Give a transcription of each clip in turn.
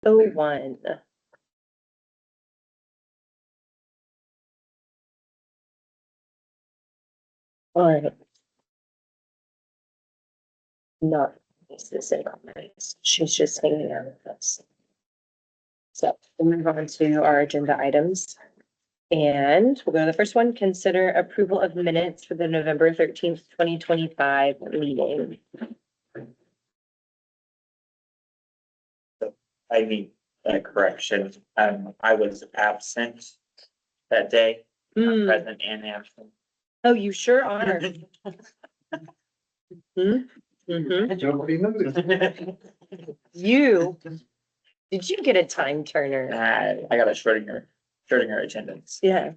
6:01. All right. Not this in comments. She's just hanging out with us. So we'll move on to our agenda items. And we'll go to the first one, consider approval of minutes for the November 13th, 2025 meeting. I need a correction. I was absent that day, present and absent. Oh, you sure are. You, did you get a time turner? I got a Schrodinger attendance. Yeah.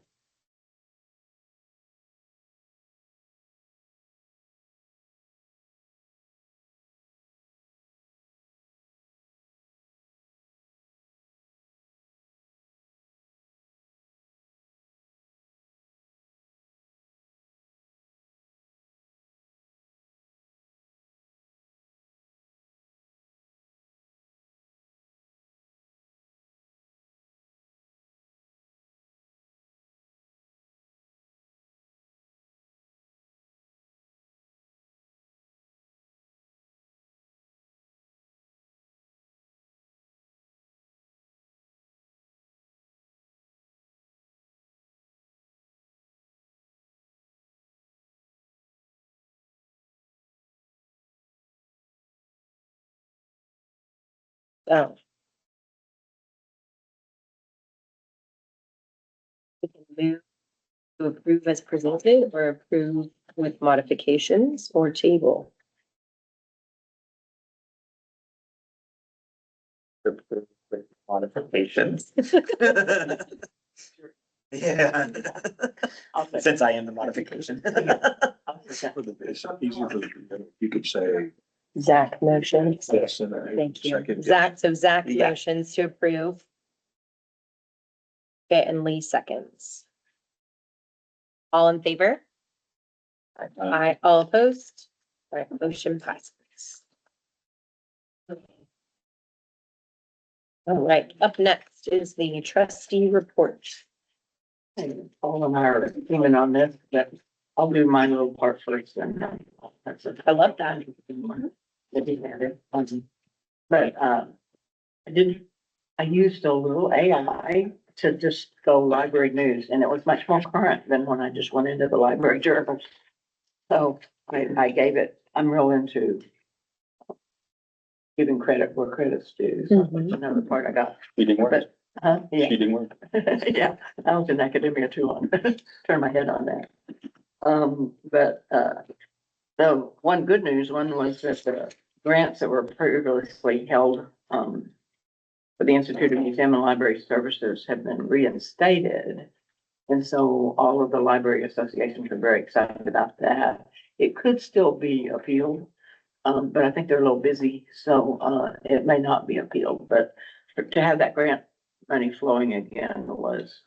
Oh. We can move to approve as presented or approve with modifications or table. With modifications. Yeah. Since I am the modification. You could say. Zach motions. Yes, and I. Thank you. second. Zach, so Zach Yeah. motions to approve. Okay, and Lee seconds. All in favor? Aye. All opposed? All right, motion passes. All right, up next is the trustee report. Paul and I are teaming on this, but I'll do my little part first and that's it. I love that. But, I used a little AI to just go library news and it was much more current than when I just went into the library journal. So I gave it, I'm real into giving credit where credit's due. So that's another part I got. Cheating work. But, yeah. Cheating work. Yeah, I was in academia too long, turn my head on that. The one good news one was that the grants that were previously held, for the Institute of Museum and Library Services have been reinstated. And so all of the library associations are very excited about that. It could still be appealed, but I think they're a little busy, so, it may not be appealed, but to have that grant money flowing again was,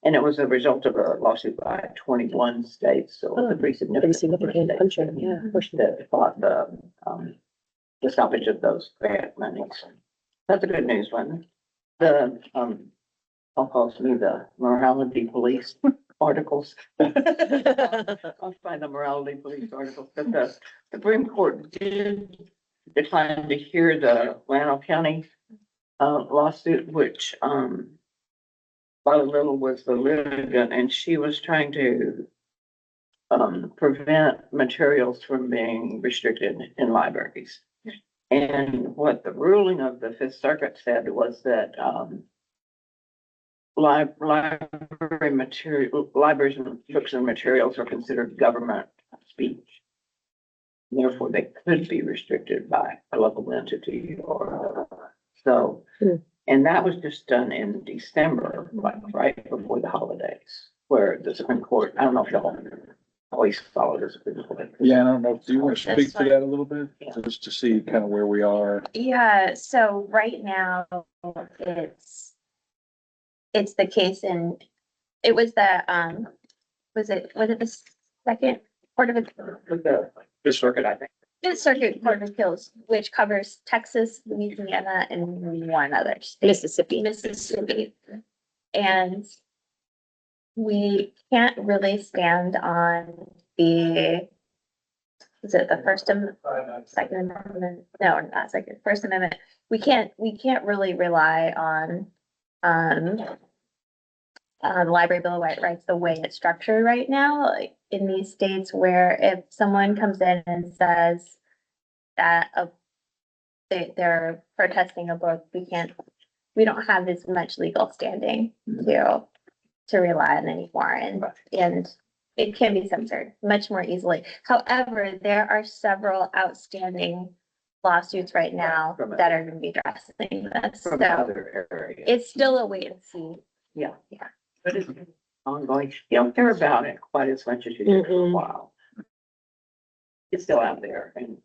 and it was a result of a lawsuit by 21 states, so it was a pretty Pretty significant. significant puncher, yeah. That fought the stoppage of those grant monies. That's a good news one. The, Paul calls me the morality police articles. I'll find the morality police articles, but the Supreme Court did decline to hear the Llano County lawsuit, which, Lila Little was the litigant, and she was trying to prevent materials from being restricted in libraries. And what the ruling of the Fifth Circuit said was that library material, libraries and books and materials are considered government speech. Therefore, they could be restricted by a local entity or so. And that was just done in December, like right before the holidays, where the Supreme Court, I don't know if y'all always follow the Supreme Court. Yeah, I don't know. Do you want to speak to that a little bit? Yeah. Just to see kind of where we are. Yeah, so right now it's the case and it was the, was it the second court of it? The Circuit, I think. Fifth Circuit Court of Appeals, which covers Texas, Louisiana, and one other state, Mississippi. Mississippi. And we can't really stand on the, is it the Second Amendment? No, not second, First Amendment. We can't really rely on Library Bill of Rights the way it's structured right now, like in these states where if someone comes in and says that they're protesting a book, we don't have as much legal standing to rely on anymore, and it can be censored much more easily. However, there are several outstanding lawsuits right now that are gonna be addressing this, From so other areas. it's still a wait and see. Yeah. Yeah. But it's ongoing. You don't hear about it quite as much as you did for a Mhm. while. It's still out there and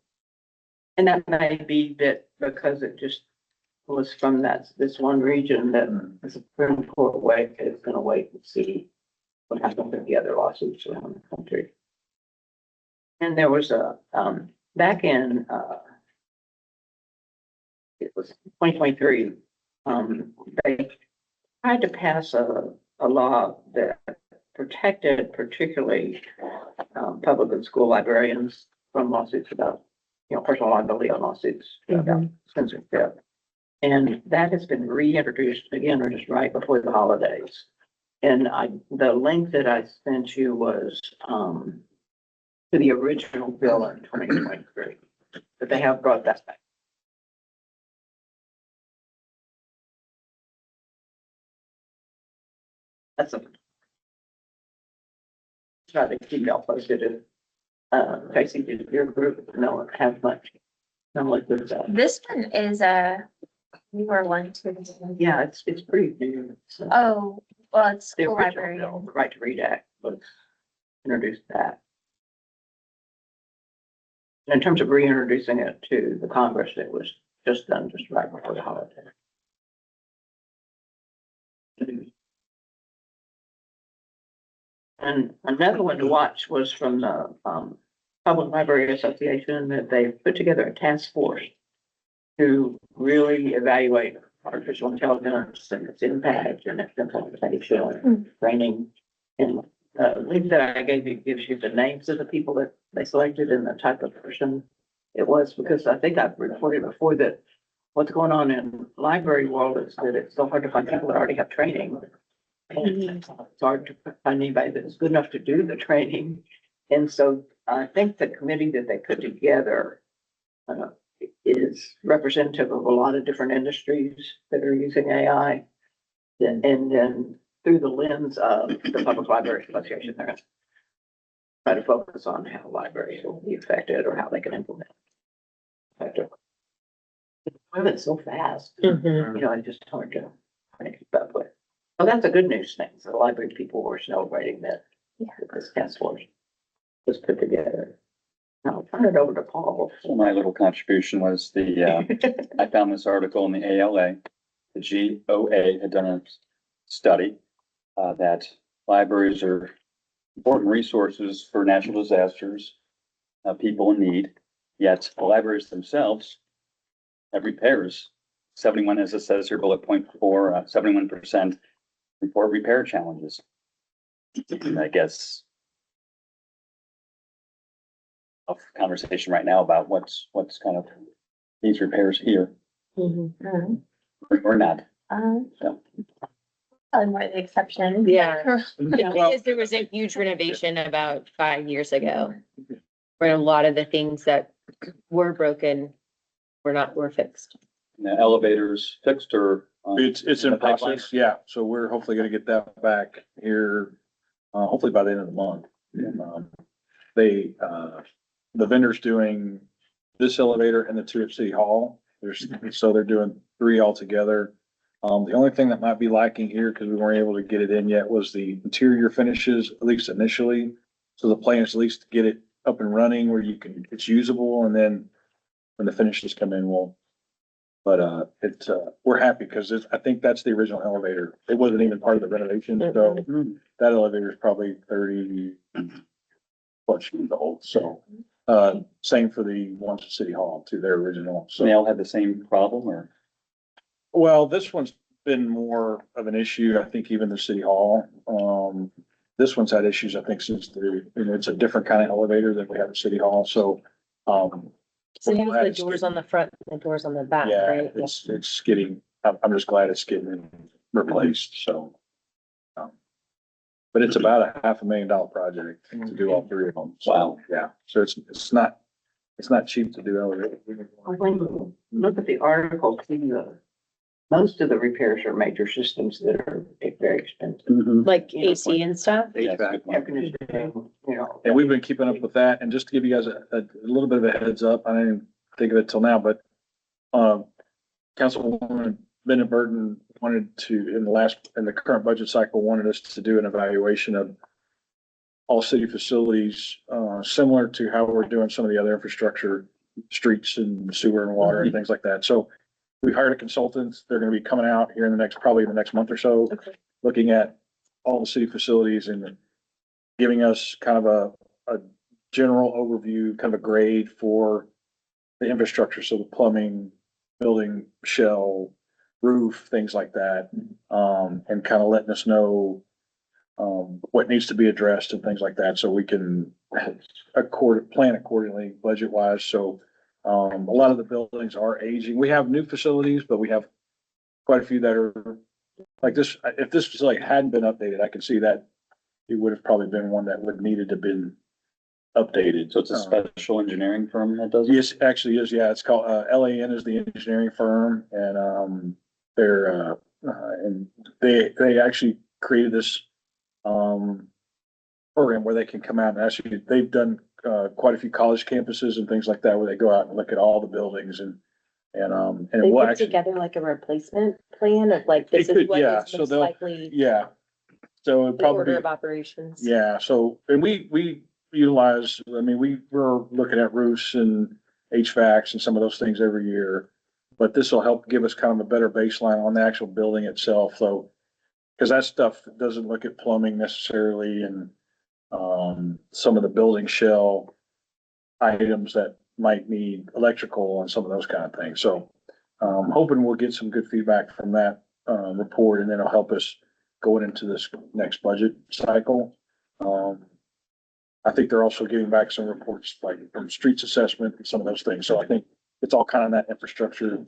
that may be that because it just was from this one region that the Supreme Court is gonna wait and see what happens with the other lawsuits around the country. And there was back in, it was 2023, they tried to pass a law that protected particularly public and school librarians from lawsuits about, personal liability on lawsuits about censorship. And that has been reintroduced again, or just right before the holidays. And the link that I sent you was to the original bill in 2023, but they have brought that back. That's a try to keep y'all posted if Tracy did your group, no, have much knowledge of that. This one is a newer one too. Yeah, it's pretty new. So Oh, well, it's the school original library. bill, the Right to Read Act, was introduced that. In terms of reintroducing it to the Congress, it was just done just right before the holiday. And another one to watch was from the Public Library Association, that they put together a task force to really evaluate artificial intelligence and its impact and its implementation, training. And the link that I gave you gives you the names of the people that they selected and the type of person it was, because I think I've reported before that what's going on in library world is that it's so hard to find people that already have training. And it's hard to find anybody that's good enough to do the training. And so I think the committee that they put together is representative of a lot of different industries that are using AI. And then through the lens of the Public Library Association, they're going to try to focus on how libraries will be affected or how they can implement it. It's moving so fast, it's just hard to keep up with. Oh, that's a good news thing. So the library people were celebrating that this task force was put together. Now I'll turn it over to Paul. So my little contribution was I found this article in the ALA. The GOA had done a study that libraries are important resources for natural disasters, people in need, yet the libraries themselves have repairs. 71, as it says here, bullet point 4, 71% report repair challenges. And I guess a conversation right now about what's kind of needs repairs here or not. So. Probably more the exception. Yeah. Yeah. Because there was a huge renovation about 5 years ago, where a lot of the things that were broken were fixed. The elevators fixed or? It's in the pipeline? process, yeah, so we're hopefully gonna get that back here, hopefully by the end of the month. And, the vendor's doing this elevator and the two at City Hall, so they're doing 3 altogether. The only thing that might be lacking here, because we weren't able to get it in yet, was the interior finishes, at least initially. So the plan is at least to get it up and running where it's usable, and then when the finishes come in, we're happy because I think that's the original elevator. It wasn't even part of the renovation, so that elevator is probably 30 plus years old, so Same for the ones at City Hall to their original, They so. all had the same problem or? Well, this one's been more of an issue, I think, even the City Hall. This one's had issues, I think, since it's a different kind of elevator than we have at City Hall, so. So you we're have glad the it's doors getting- on the front, and the doors on the back, Yeah, right? it's getting, I'm just glad it's getting replaced, so. But it's about a $500,000 project to do all three of them. So, Wow. yeah, so it's not cheap to do elevator. When you look at the article, see most of the repairs are major systems that are very expensive. Like Yeah. AC and stuff? HVAC. Air conditioning, you know. And we've been keeping up with that, and just to give you guys a little bit of a heads up, I didn't even think of it till now, but, Councilwoman Bennett Burton wanted to, in the current budget cycle, wanted us to do an evaluation of all city facilities, similar to how we're doing some of the other infrastructure, streets and sewer and water and things like that. So we hired a consultant. They're gonna be coming out here in probably in the next month or so, Okay. looking at all the city facilities and giving us kind of a general overview, kind of a grade for the infrastructure, so the plumbing, building, shell, roof, things like that. And kind of letting us know what needs to be addressed and things like that, so we can plan accordingly, budget wise. So a lot of the buildings are aging. We have new facilities, but we have quite a few that are like this. If this facility hadn't been updated, I can see that it would have probably been one that would needed to been updated. So it's a special engineering firm that does it? Yes, actually is. Yeah, it's called, LAN is the engineering firm, and, they're, and they actually created this, program where they can come out and actually, they've done, quite a few college campuses and things like that, where they go out and look at all the buildings and They we'll put actually, together like a replacement plan of like, this It could, is what yeah, is so most they'll- likely yeah. So it'd the order probably, of operations. yeah, so, and we utilize, I mean, we're looking at roofs and HVACs and some of those things every year. But this will help give us kind of a better baseline on the actual building itself, though. Cause that stuff doesn't look at plumbing necessarily and, some of the building shell items that might need electrical and some of those kind of things. So, hoping we'll get some good feedback from that, report, and then it'll help us going into this next budget cycle. I think they're also getting back some reports like from streets assessment and some of those things. So I think it's all kind of that infrastructure,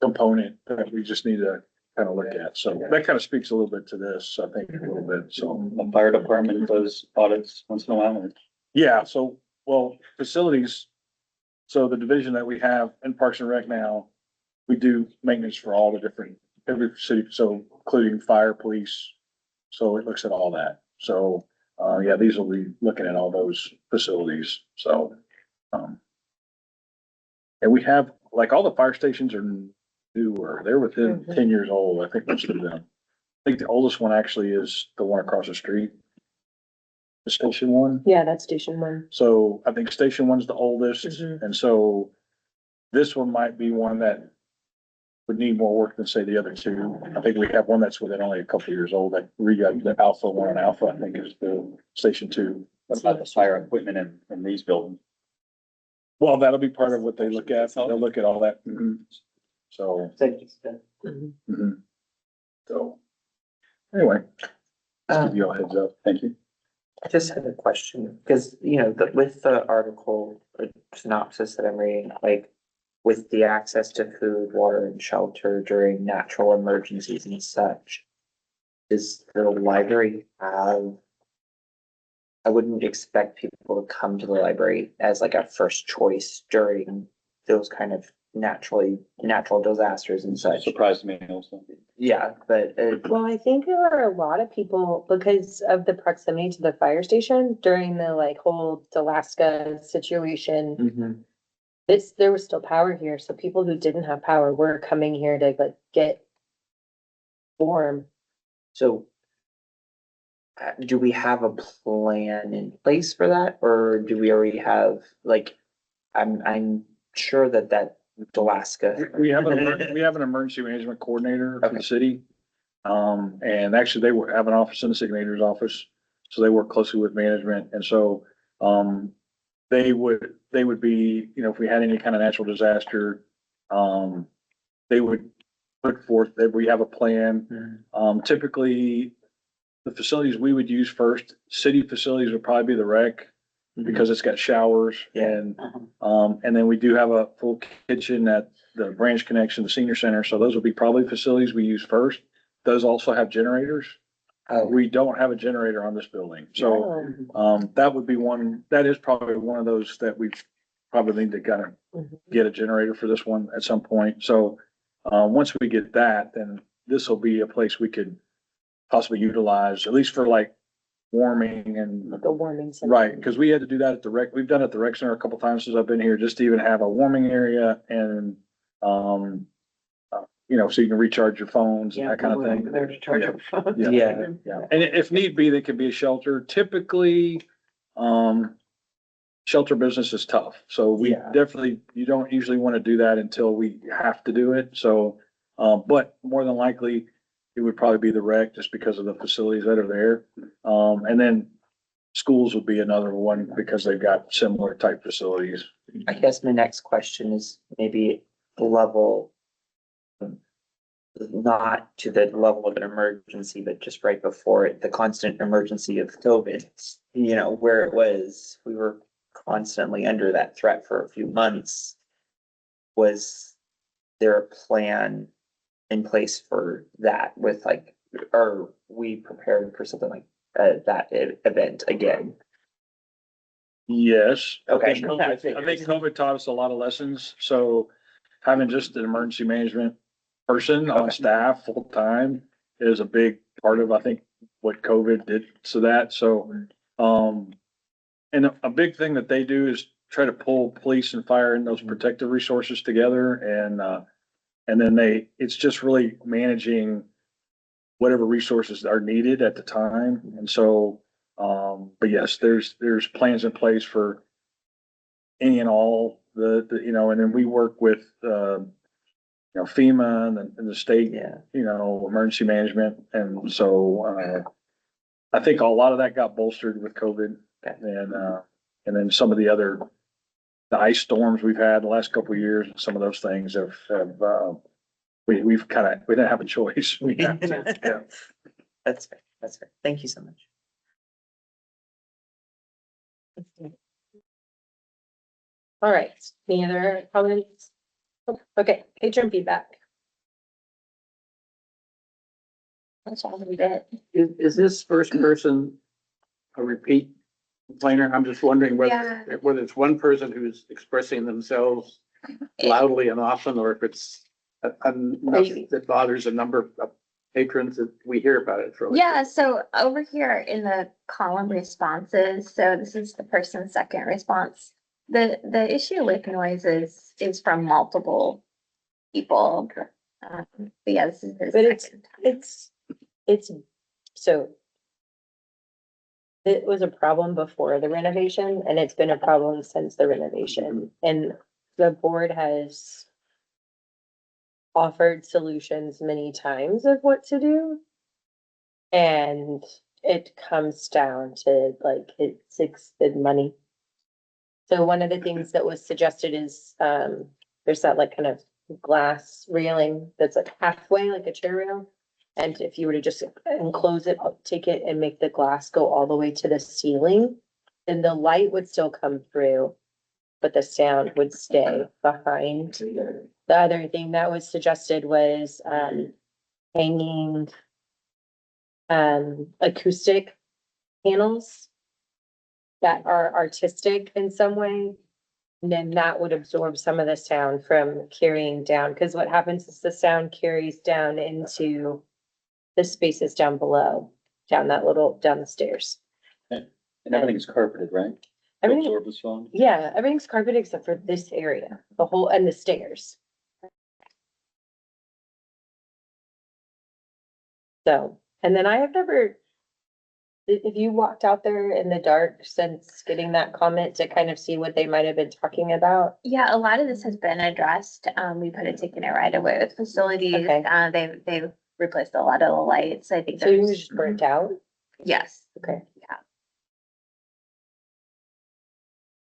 component that we just need to kind of look at. So that kind of speaks a little bit to this, I think, a little bit. So, The fire department does audits once in a while. yeah, so, well, facilities. So the division that we have in Parks and Rec now, we do maintenance for all the different, every city, so including fire, police. So it looks at all that. So, yeah, these will be looking at all those facilities, so. And we have, like, all the fire stations are newer, they're within 10 years old, I think most of them. I think the oldest one actually is the one across the street. The Station One. Yeah, that's station one. So I think Station One's the oldest, Mhm. and so this one might be one that would need more work than, say, the other two. I think we have one that's within only a couple of years old, that we got the Alpha One and Alpha, I think is the Station Two. What about the fire equipment in these buildings? Well, that'll be part of what they look at. They'll look at all that. So, Safety stuff. mhm. So, anyway, just give you all a heads up. Thank you. I just had a question, because, with the article or synopsis that I'm reading, like, with the access to food, water, and shelter during natural emergencies and such, does the library have? I wouldn't expect people to come to the library as like a first choice during those kind of natural disasters and such. Surprised me also. Yeah, but, Well, I think there are a lot of people, because of the proximity to the fire station during the like whole Alaska situation. There was still power here, so people who didn't have power were coming here to like get warm. so. Do we have a plan in place for that, or do we already have, like, I'm sure that Alaska. We have an emergency management coordinator for the Okay. city. And actually they have an office in the city manager's office. So they work closely with management. And so, they would be, you know, if we had any kind of natural disaster, they would put forth that we have a plan. Typically, the facilities we would use first, city facilities would probably be the rec because it's got showers and, and then we do have a full kitchen at the branch connection, the senior center. So those would be probably facilities we use first. Those also have generators. We don't have a generator on this building. So, that would be one, that is probably one of those that we probably need to kind of get a generator for this one at some point. So, once we get that, then this will be a place we could possibly utilize, at least for like warming and. Like a warming center. Right, because we had to do that at the rec, we've done it at the rec center a couple times since I've been here, just to even have a warming area and, you know, so you can recharge your phones and that kind of thing. There to charge your phone. Yeah. Yeah, and if need be, they could be a shelter. Typically, shelter business is tough. So we Yeah. definitely, you don't usually want to do that until we have to do it. So, but more than likely, it would probably be the rec just because of the facilities that are there. And then schools would be another one because they've got similar type facilities. I guess my next question is maybe the level, not to the level of an emergency, but just right before it, the constant emergency of COVID. You know, where it was, we were constantly under that threat for a few months. Was there a plan in place for that with like, are we prepared for something like that event again? Yes. Okay. I think COVID taught us a lot of lessons. So having just an emergency management person on staff full time is a big part of, I think, what COVID did to that. So, and a big thing that they do is try to pull police and fire and those protective resources together. And then it's just really managing whatever resources are needed at the time. And so, but yes, there's plans in place for any and all you know, and then we work with, you know, FEMA and the state, Yeah. you know, emergency management. And so, I think a lot of that got bolstered with COVID and then some of the ice storms we've had the last couple of years, some of those things have, we didn't have a choice. We had to, yeah. That's fair. That's fair. Thank you so much. All right, any other comments? Okay, patron feedback. That's all we did. Is this first person a repeat complainer? I'm just wondering whether it's one person who's expressing themselves loudly and often, or if it's enough that bothers a number of patrons that we hear about it for. Yeah, so over here in the column responses, so this is the person's second response. The issue with noise is from multiple people. But yeah, this is his But second. it's, so. It was a problem before the renovation and it's been a problem since the renovation, and the board has offered solutions many times of what to do. And it comes down to like, it's the money. So one of the things that was suggested is, there's that like kind of glass railing that's like halfway, like a chair rail. And if you were to just enclose it, take it and make the glass go all the way to the ceiling, then the light would still come through, but the sound would stay behind. The other thing that was suggested was, hanging, acoustic panels that are artistic in some way. And then that would absorb some of the sound from carrying down, because what happens is the sound carries down into the spaces down below, down the stairs. And everything's carpeted, right? To Everything, absorb the sound. yeah, everything's carpeted except for this area, the whole, and the stairs. So, and then I have never, if you walked out there in the dark since getting that comment to kind of see what they might have been talking about? Yeah, a lot of this has been addressed. We put a ticket in right away with facilities. Okay. They've replaced a lot of the lights. I think So you there's just burnt out? Yes. Okay. Yeah.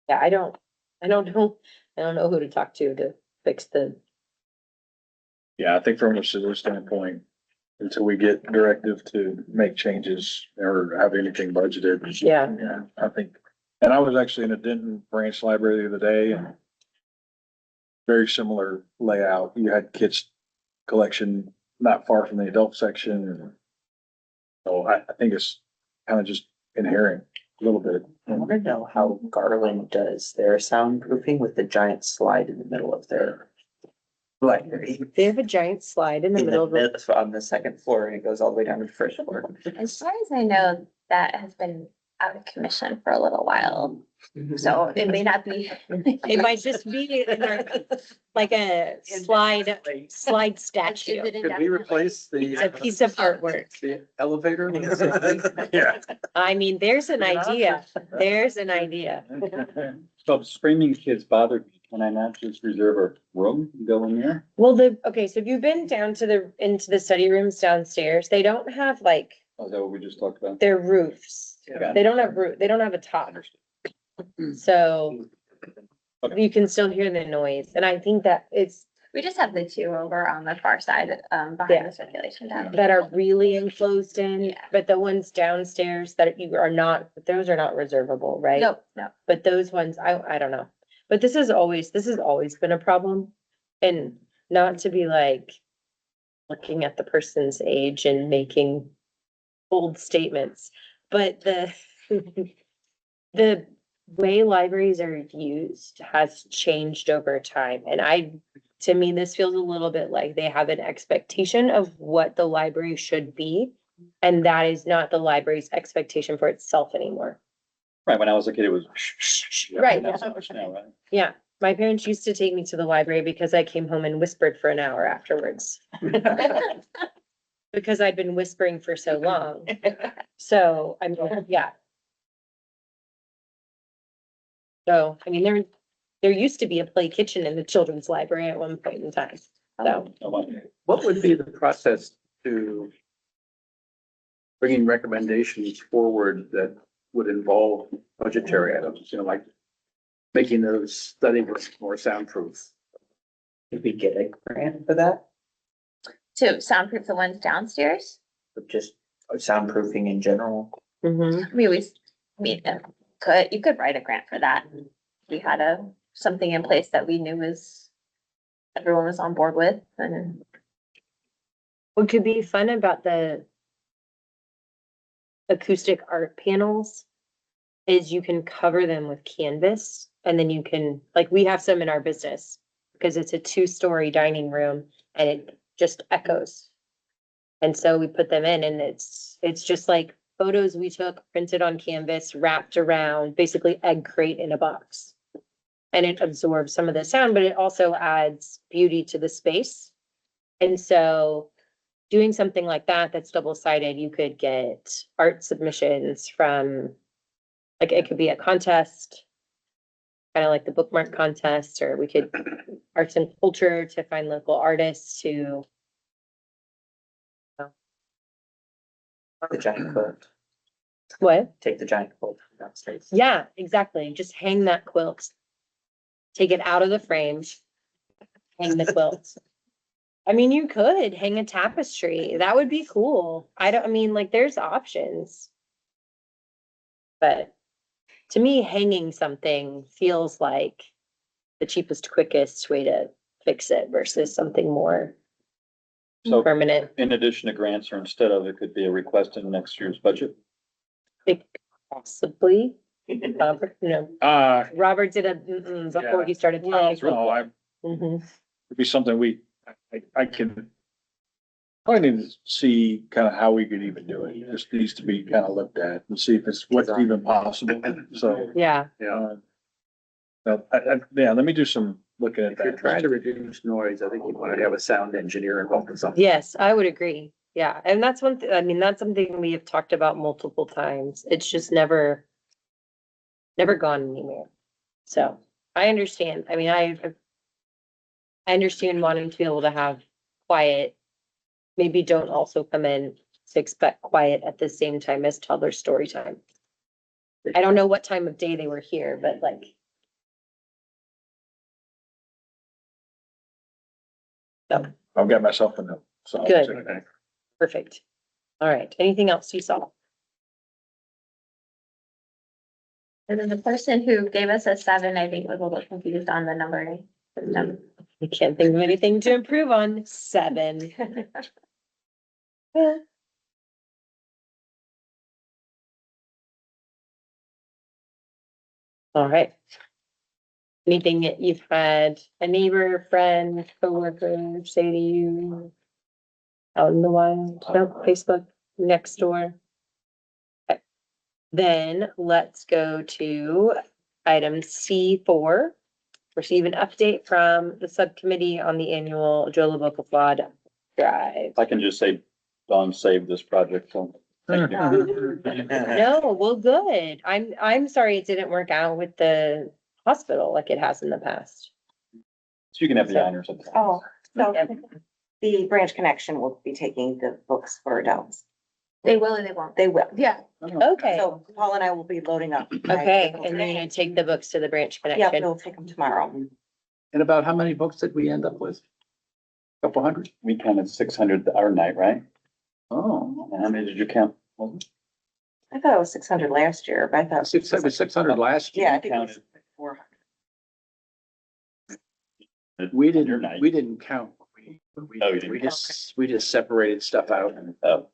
Yeah, I don't know who to talk to fix Yeah, I think from a civil standpoint, until we get directive to make changes or have anything budgeted. Yeah. Yeah, I think, and I was actually in a Denton branch library the other day and very similar layout. You had kids collection not far from the adult section. So I think it's kind of just inherent a little bit. I want to know how Garland does their soundproofing with the giant slide in the middle of their library. They have a giant slide in the middle of the. So on the second floor, and it goes all the way down to the first floor. As far as I know, that has been out of commission for a little while, so it may not be. It might just be like a slide statue. Could we replace the? It's a piece of artwork. The elevator? Yeah. I mean, there's an idea. There's an idea. So if screaming kids bothered me, can I not just reserve a room and go in there? Well, okay, so if you've been down to into the study rooms downstairs, they don't have like Oh, is that what we just talked about? their roofs. Yeah. They don't have they don't have a top. So Okay. you can still hear the noise. And I think that it's We just have the two over on the far side, Yeah. behind the circulation down. that are really enclosed in, Yeah. but the ones downstairs that you are not, those are not reservable, right? No, no. But those ones, I don't know. But this has always been a problem. And not to be like looking at the person's age and making bold statements, but the way libraries are used has changed over time. And to me, this feels a little bit like they have an expectation of what the library should be. And that is not the library's expectation for itself anymore. Right, when I was a kid, it was. Right. Not so much now, right? Yeah, my parents used to take me to the library because I came home and whispered for an hour afterwards. Because I'd been whispering for so long. So, I mean, yeah. So, I mean, there used to be a play kitchen in the children's library at one point in time. So, Oh, well, What would be the process to bringing recommendations forward that would involve budgetary items, like making those study rooms more soundproof? Did we get a grant for that? To soundproof the ones downstairs, Or just soundproofing in general? mhm. you could write a grant for that. We had something in place that we knew everyone was on board with, and What could be fun about the acoustic art panels is you can cover them with canvas and then you can, like, we have some in our business because it's a 2-story dining room and it just echoes. And so we put them in and it's just like photos we took, printed on canvas, wrapped around, basically egg crate in a box. And it absorbs some of the sound, but it also adds beauty to the space. And so doing something like that, that's double-sided, you could get art submissions from, like, it could be a contest, kind of like the bookmark contest, or we could arts and culture to find local artists who. The giant quilt, What? take the giant quilt downstairs. Yeah, exactly. Just hang that quilt. Take it out of the frame. Hang the quilt. I mean, you could hang a tapestry. That would be cool. I mean, like, there's options. But to me, hanging something feels like the cheapest, quickest way to fix it versus something more So permanent. in addition to grants or instead of, it could be a request in next year's budget. It possibly, Robert did before he started Well, talking. no, Mhm. it'd be something I can. Probably need to see kind of how we could even do it. It just needs to be kind of looked at and see if it's what's even possible. So, Yeah, yeah, let me do some looking at If you're that. trying to reduce noise, I think you want to have a sound engineer involved in something. yes, I would agree. Yeah, and that's I mean, that's something we have talked about multiple times. It's just never gone anywhere. So I understand. I mean, I understand wanting to be able to have quiet, maybe don't also come in to expect quiet at the same time as toddler story time. I don't know what time of day they were here, but like. So, I've got myself a note, so. Good. perfect. All right, anything else you saw? And then the person who gave us a 7, I think was a little confused on the numbering system. I can't think of anything to improve on. 7. Yeah. All right. Anything that you've had a neighbor, friend, coworker say to you out in the wild? No, Facebook, next door. Okay. Then let's go to item C4. Receive an update from the subcommittee on the annual Joe LaBoca Flawed Drive. I can just say, Don saved this project, so. thank you. No, well, good. I'm sorry it didn't work out with the hospital like it has in the past. So you can have the honors of the. Oh, so the branch connection will be taking the books for adults. They will or they won't. They will. Yeah. Okay, So Paul and I will be loading up. okay, and you're gonna take the books to the branch Yeah, connection. we'll take them tomorrow. And about how many books did we end up with? Couple hundred? We counted 600 our night, right? Oh, And how many did you count? I thought it was 600 last year, but I thought. 600 last year. Yeah, I think it was Counted. 400. We Your didn't, night. we didn't count. Oh, you didn't. We just separated stuff out. So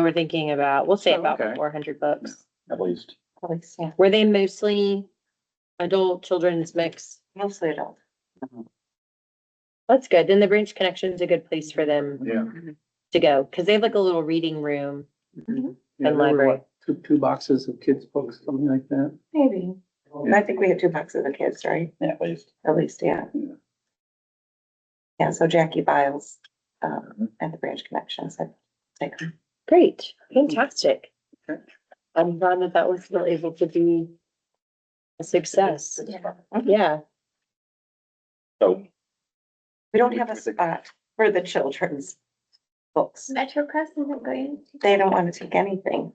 we're thinking about, we'll say Oh, about okay. 400 books. At least. At least, yeah, Were they mostly adult, children's mix? mostly adult. That's good. Then the branch connection is a good place for them Yeah. to go, because they have like a little reading room. Yeah, And there were, library. what, two boxes of kids' books, something like that. Maybe. And I think we had 2 boxes of kids, right? Yeah, at least. At least, yeah. Yeah. Yeah, so Jackie Biles, at the branch connection said, take them. Great, fantastic. Okay. I'm glad that that was still able to be a success. Yeah. Yeah, So. We don't have a spot for the children's books. Metro Press isn't going. They don't want to take anything.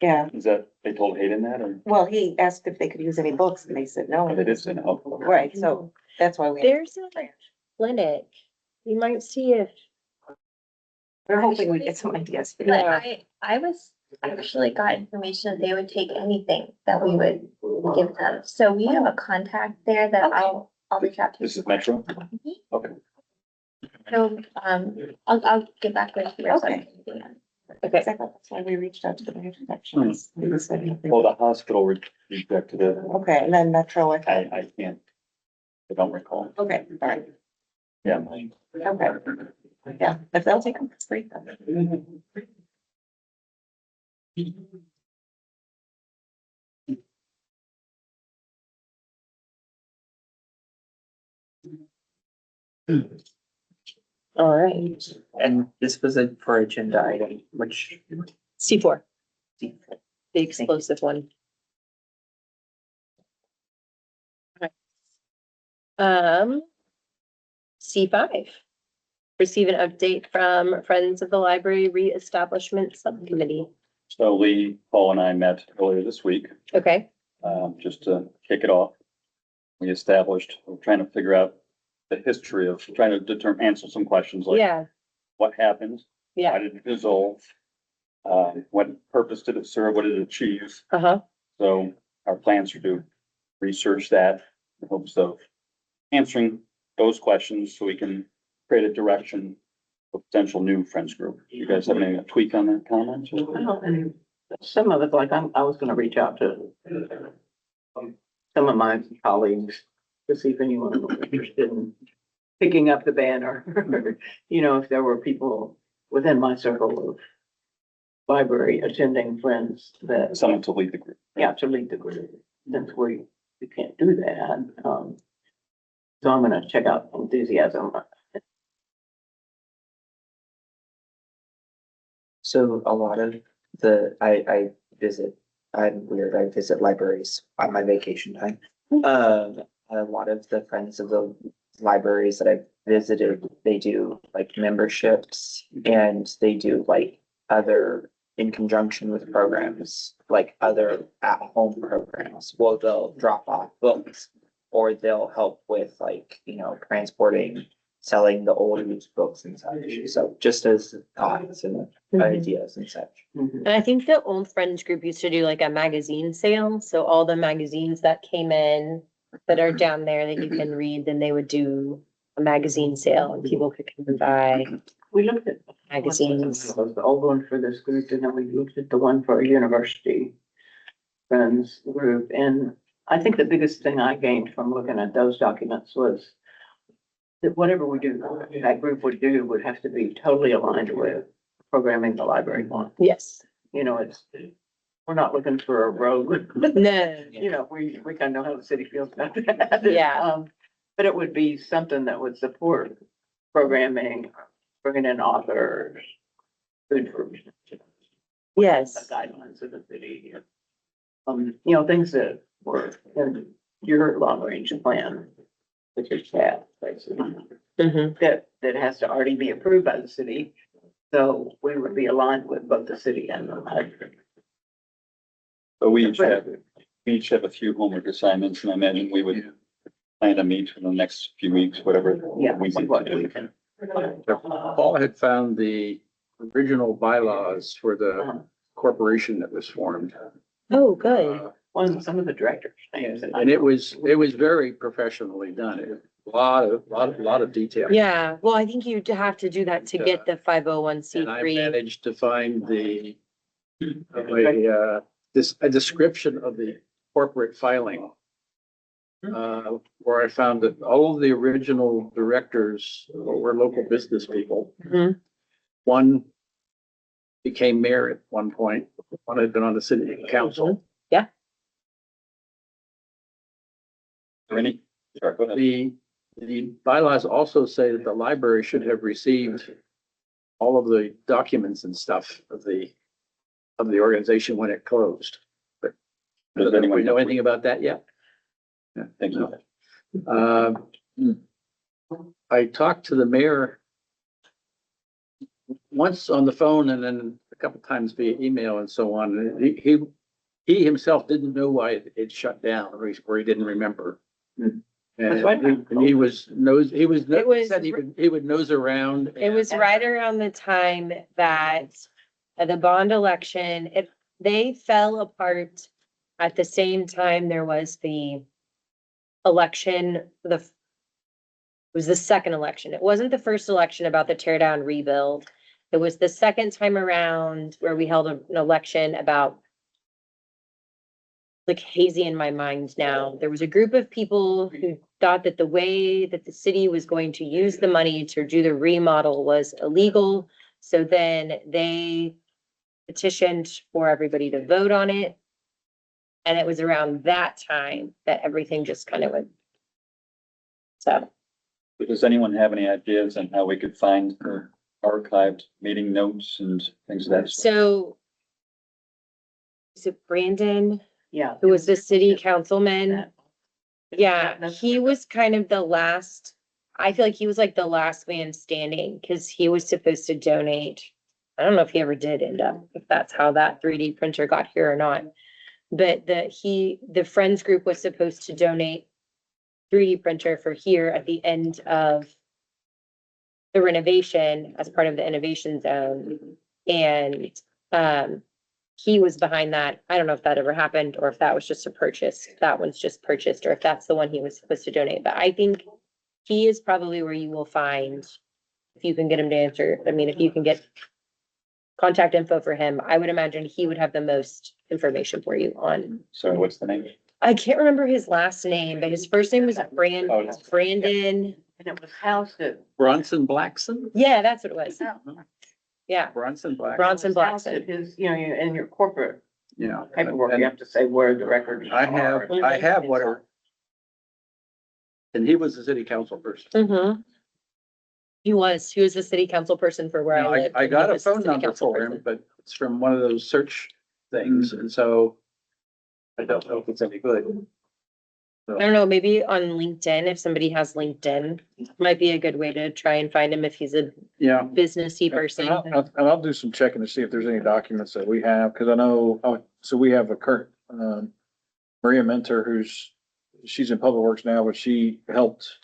Yeah, Is that, they told Hayden that or? well, he asked if they could use any books and they said no. Oh, they did say no. Right, so that's why we. there's a clinic. You might see if, We're hoping we get some ideas. But Yeah. I was actually got information that they would take anything that we would give them. So we have a contact there that I'll reach out to. This is Metro? Okay. So, I'll get back with you. Okay. okay, Exactly, that's why we reached out to the branch connections. They said nothing. Well, the hospital rejected it. Okay, and then Metro, I can't. I don't recall. okay, all right, Yeah. okay. Yeah, if they'll take them, it's free. all right. And this was for agenda item, which. C4, the explosive one. C5. Receive an update from Friends of the Library Reestablishment Subcommittee. So Lee, Paul and I met earlier this week, Okay, just to kick it off. We established, we're trying to figure out the history of, trying to answer some questions like yeah, what happened? Why yeah, did it dissolve? What purpose did it serve? What did it achieve? uh-huh, So our plans are to research that in hopes of answering those questions so we can create a direction for potential new friends group. You guys have any tweak on that comment? Some of it, like, I was gonna reach out to some of my colleagues to see if anyone was interested in picking up the banner. You know, if there were people within my circle of library attending friends that, Someone to lead the group. yeah, to lead the group, since we can't do that. So I'm gonna check out enthusiasm. So a lot of I'm weird, I visit libraries on my vacation time. A lot of the friends of the libraries that I've visited, they do like memberships and they do like other, in conjunction with programs, like other at-home programs. Well, they'll drop off books or they'll help with like, transporting, selling the old used books and such. So just as thoughts and ideas and such. And I think the old Friends group used to do like a magazine sale, so all the magazines that came in that are down there that you can read, then they would do a magazine sale and people could come and buy. We looked at Magazines. The old one for this group, and then we looked at the one for our university friends group, and I think the biggest thing I gained from looking at those documents was that whatever we do, that group would do would have to be totally aligned with programming the library wants. Yes. We're not looking for a rogue. No. We kind of know how the city feels about that. Yeah. But it would be something that would support programming, bringing in authors, food for. Yes. The guidelines of the city. Things that were in your long range plan, which is that, basically, Mhm. that has to already be approved by the city. So we would be aligned with both the city and the library. But we each have a few homework assignments, and I imagine we would plan to meet for the next few weeks, whatever. Yeah, we see want what to we do. can. Paul had found the original bylaws for the corporation that was formed. Oh, good. Some of the directors' names. And it was very professionally done. It, a lot of detail. Yeah, well, I think you have to do that to get the 501c3. And I managed to find a description of the corporate filing. Where I found that all of the original directors were local business people. Mhm. One became mayor at one point, one had been on the city council. Rennie? Sorry, go ahead. The bylaws also say that the library should have received all of the documents and stuff of the organization when it closed. But Does do anyone we know anything about that yet? Thank you. I talked to the mayor once on the phone and then a couple times via email and so on. And he himself didn't know why it shut down or he didn't remember. And That's right. he It was- said he would nose around. It was right around the time that the bond election, they fell apart at the same time there was the election, it was the second election. It wasn't the first election about the tear down rebuild. It was the second time around where we held an election about, like, hazy in my mind now. There was a group of people who thought that the way that the city was going to use the money to do the remodel was illegal. So then they petitioned for everybody to vote on it. And it was around that time that everything just kind of went. So, Does anyone have any ideas on how we could find the archived meeting notes and things of that sort? so is it Brandon, Yeah. who was the city councilman? That- Yeah, that's- he was kind of the last, I feel like he was like the last man standing because he was supposed to donate. I don't know if he ever did end up, if that's how that 3D printer got here or not. But the Friends group was supposed to donate 3D printer for here at the end of the renovation as part of the innovation zone. And, he was behind that. I don't know if that ever happened or if that was just a purchase. That one's just purchased, or if that's the one he was supposed to donate. But I think he is probably where you will find, if you can get him to answer. I mean, if you can get contact info for him, I would imagine he would have the most information for you on. Sorry, what's the name? I can't remember his last name, but his first name was Brandon. And it was housed at. Bronson Blackson? Yeah, that's what it was. Yeah, Bronson Blackson. Bronson Housed at Blackson. his, in your corporate Yeah. paperwork, And you have to say where the records I are. have whatever. And he was the city council person. Mm-hmm. He was the city council person for where I Now, lived. I and got he a was the phone city number council for him, person. but it's from one of those search things, and so I don't know if it's any good. I don't know, maybe on LinkedIn, if somebody has LinkedIn, might be a good way to try and find him if he's a Yeah, businessy person. And I'll do some checking to see if there's any documents that we have, because I know, so we have a current, Maria Mentor, she's in Public Works now, but she helped,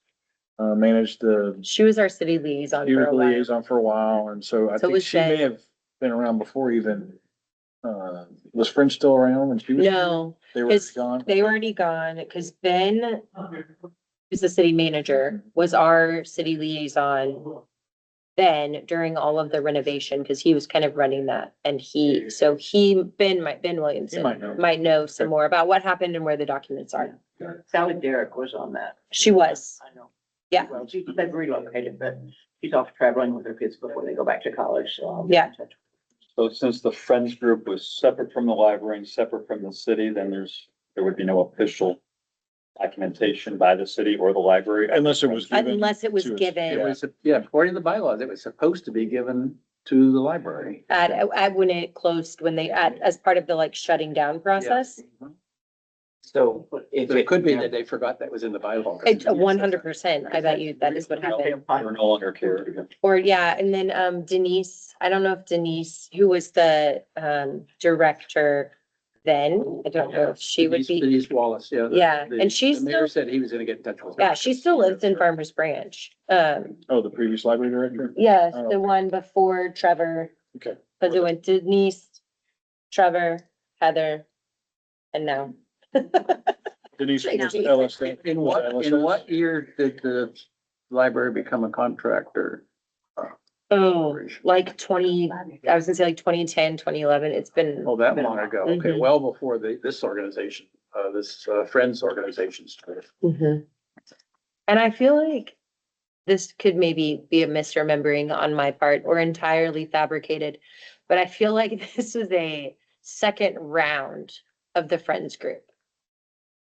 manage She was our city liaison she for was a the while. liaison for a while, and so I So think was she may Ben. have been around before even, was French still around when she was? No, They were because gone? they were already gone, because Ben, who's the city manager, was our city liaison then during all of the renovation, because he was kind of running that. And Ben Williamson might know. some more about what happened and where the documents are. Sally Derrick was on that. She was. I know. Yeah. Well, they've relocated, but she's off traveling with her kids before they go back to college, so. I'll get Yeah. in touch. So since the Friends group was separate from the library and separate from the city, then there would be no official documentation by the city or the library. Unless it was given. Unless it was to us. given it was, yeah, according to the bylaws, it was supposed to be given to the library. at when it closed, as part of the like shutting down process. So if So it it could be that they forgot that was in the bylaws. 100%. I bet you that is what happened. We're no longer care. Or yeah, and then Denise, I don't know if Denise, who was the director then, I don't know if she would be, Denise Wallace, yeah. Yeah, and The she's mayor still- said he was gonna get in touch with her. yeah, she still lives in Farmers Branch. Oh, the previous library director? Yeah, Oh. the one before Trevor, Okay. but it went Denise, Trevor, Heather, and now. Denise Right now. was LSD. In what year did the library become a contractor? Oh, like 2010, 2011. It's been. Oh, that long ago. Okay, Mhm. well before this organization, this Friends organization started. Mhm. And I feel like this could maybe be a misremembering on my part or entirely fabricated, but I feel like this was a second round of the Friends group.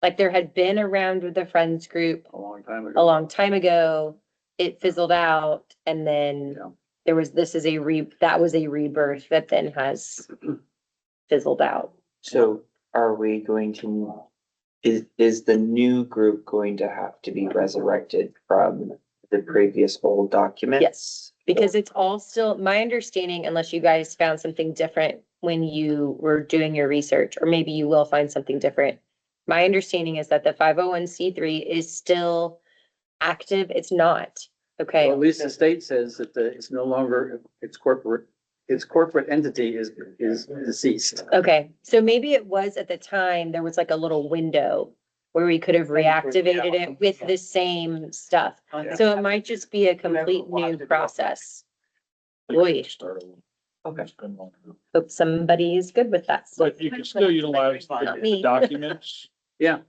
Like there had been a round with the Friends group A long time a ago. long time ago. It fizzled out and then Yeah. that was a rebirth that then has fizzled out. So are we going to, is the new group going to have to be resurrected from the previous old documents? Yes, because it's all still, my understanding, unless you guys found something different when you were doing your research, or maybe you will find something different. My understanding is that the 501(c)(3) is still active. It's not, Well, okay? at least the state says that it's no longer, its corporate entity is deceased. Okay, so maybe it was at the time, there was like a little window where we could have reactivated it with the same stuff. So it might just be a complete new process. Boy, Okay. It's been long ago. hope somebody is good with that. But you can still utilize Not the me. documents Yeah,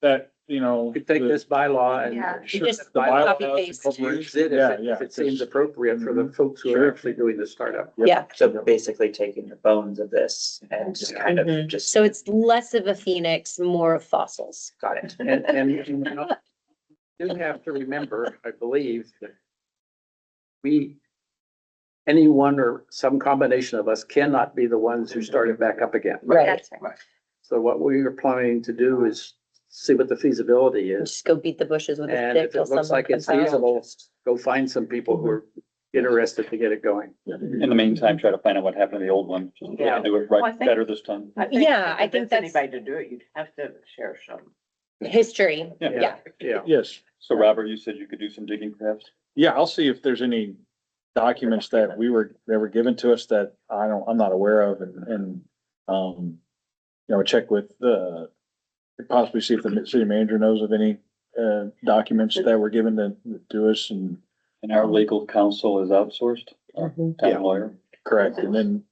that, you know. you could take the- this bylaw Yeah. and. You just The bylaw copy has paste. incorporations. Use it Yeah, if it seems appropriate for the folks who are Sure. actually doing the startup. Yeah, So basically taking the bones of this and just kind of Mhm. just So it's less of a phoenix, more of fossils. got it. And you know, you have to remember, I believe, that anyone or some combination of us cannot be the ones who start it back up again. Right. That's right. So what we are planning to do is see what the feasibility is. Just go beat the bushes with a And stick if till it looks someone like it's comes out. feasible, go find some people who are interested to get it going. In the meantime, try to find out what happened to the old one. Just Yeah. do it Well, I right think- better this time. Yeah, I If think it's that's- Anybody to do it, you'd have to share some. History, yeah. Yeah. Yes. So Robert, you said you could do some digging perhaps? Yeah, I'll see if there's any documents that were given to us that I'm not aware of and, check with, possibly see if the city manager knows of any, documents that were given to us and And our legal counsel is outsourced, our Mhm. town Yeah. lawyer. correct. And then,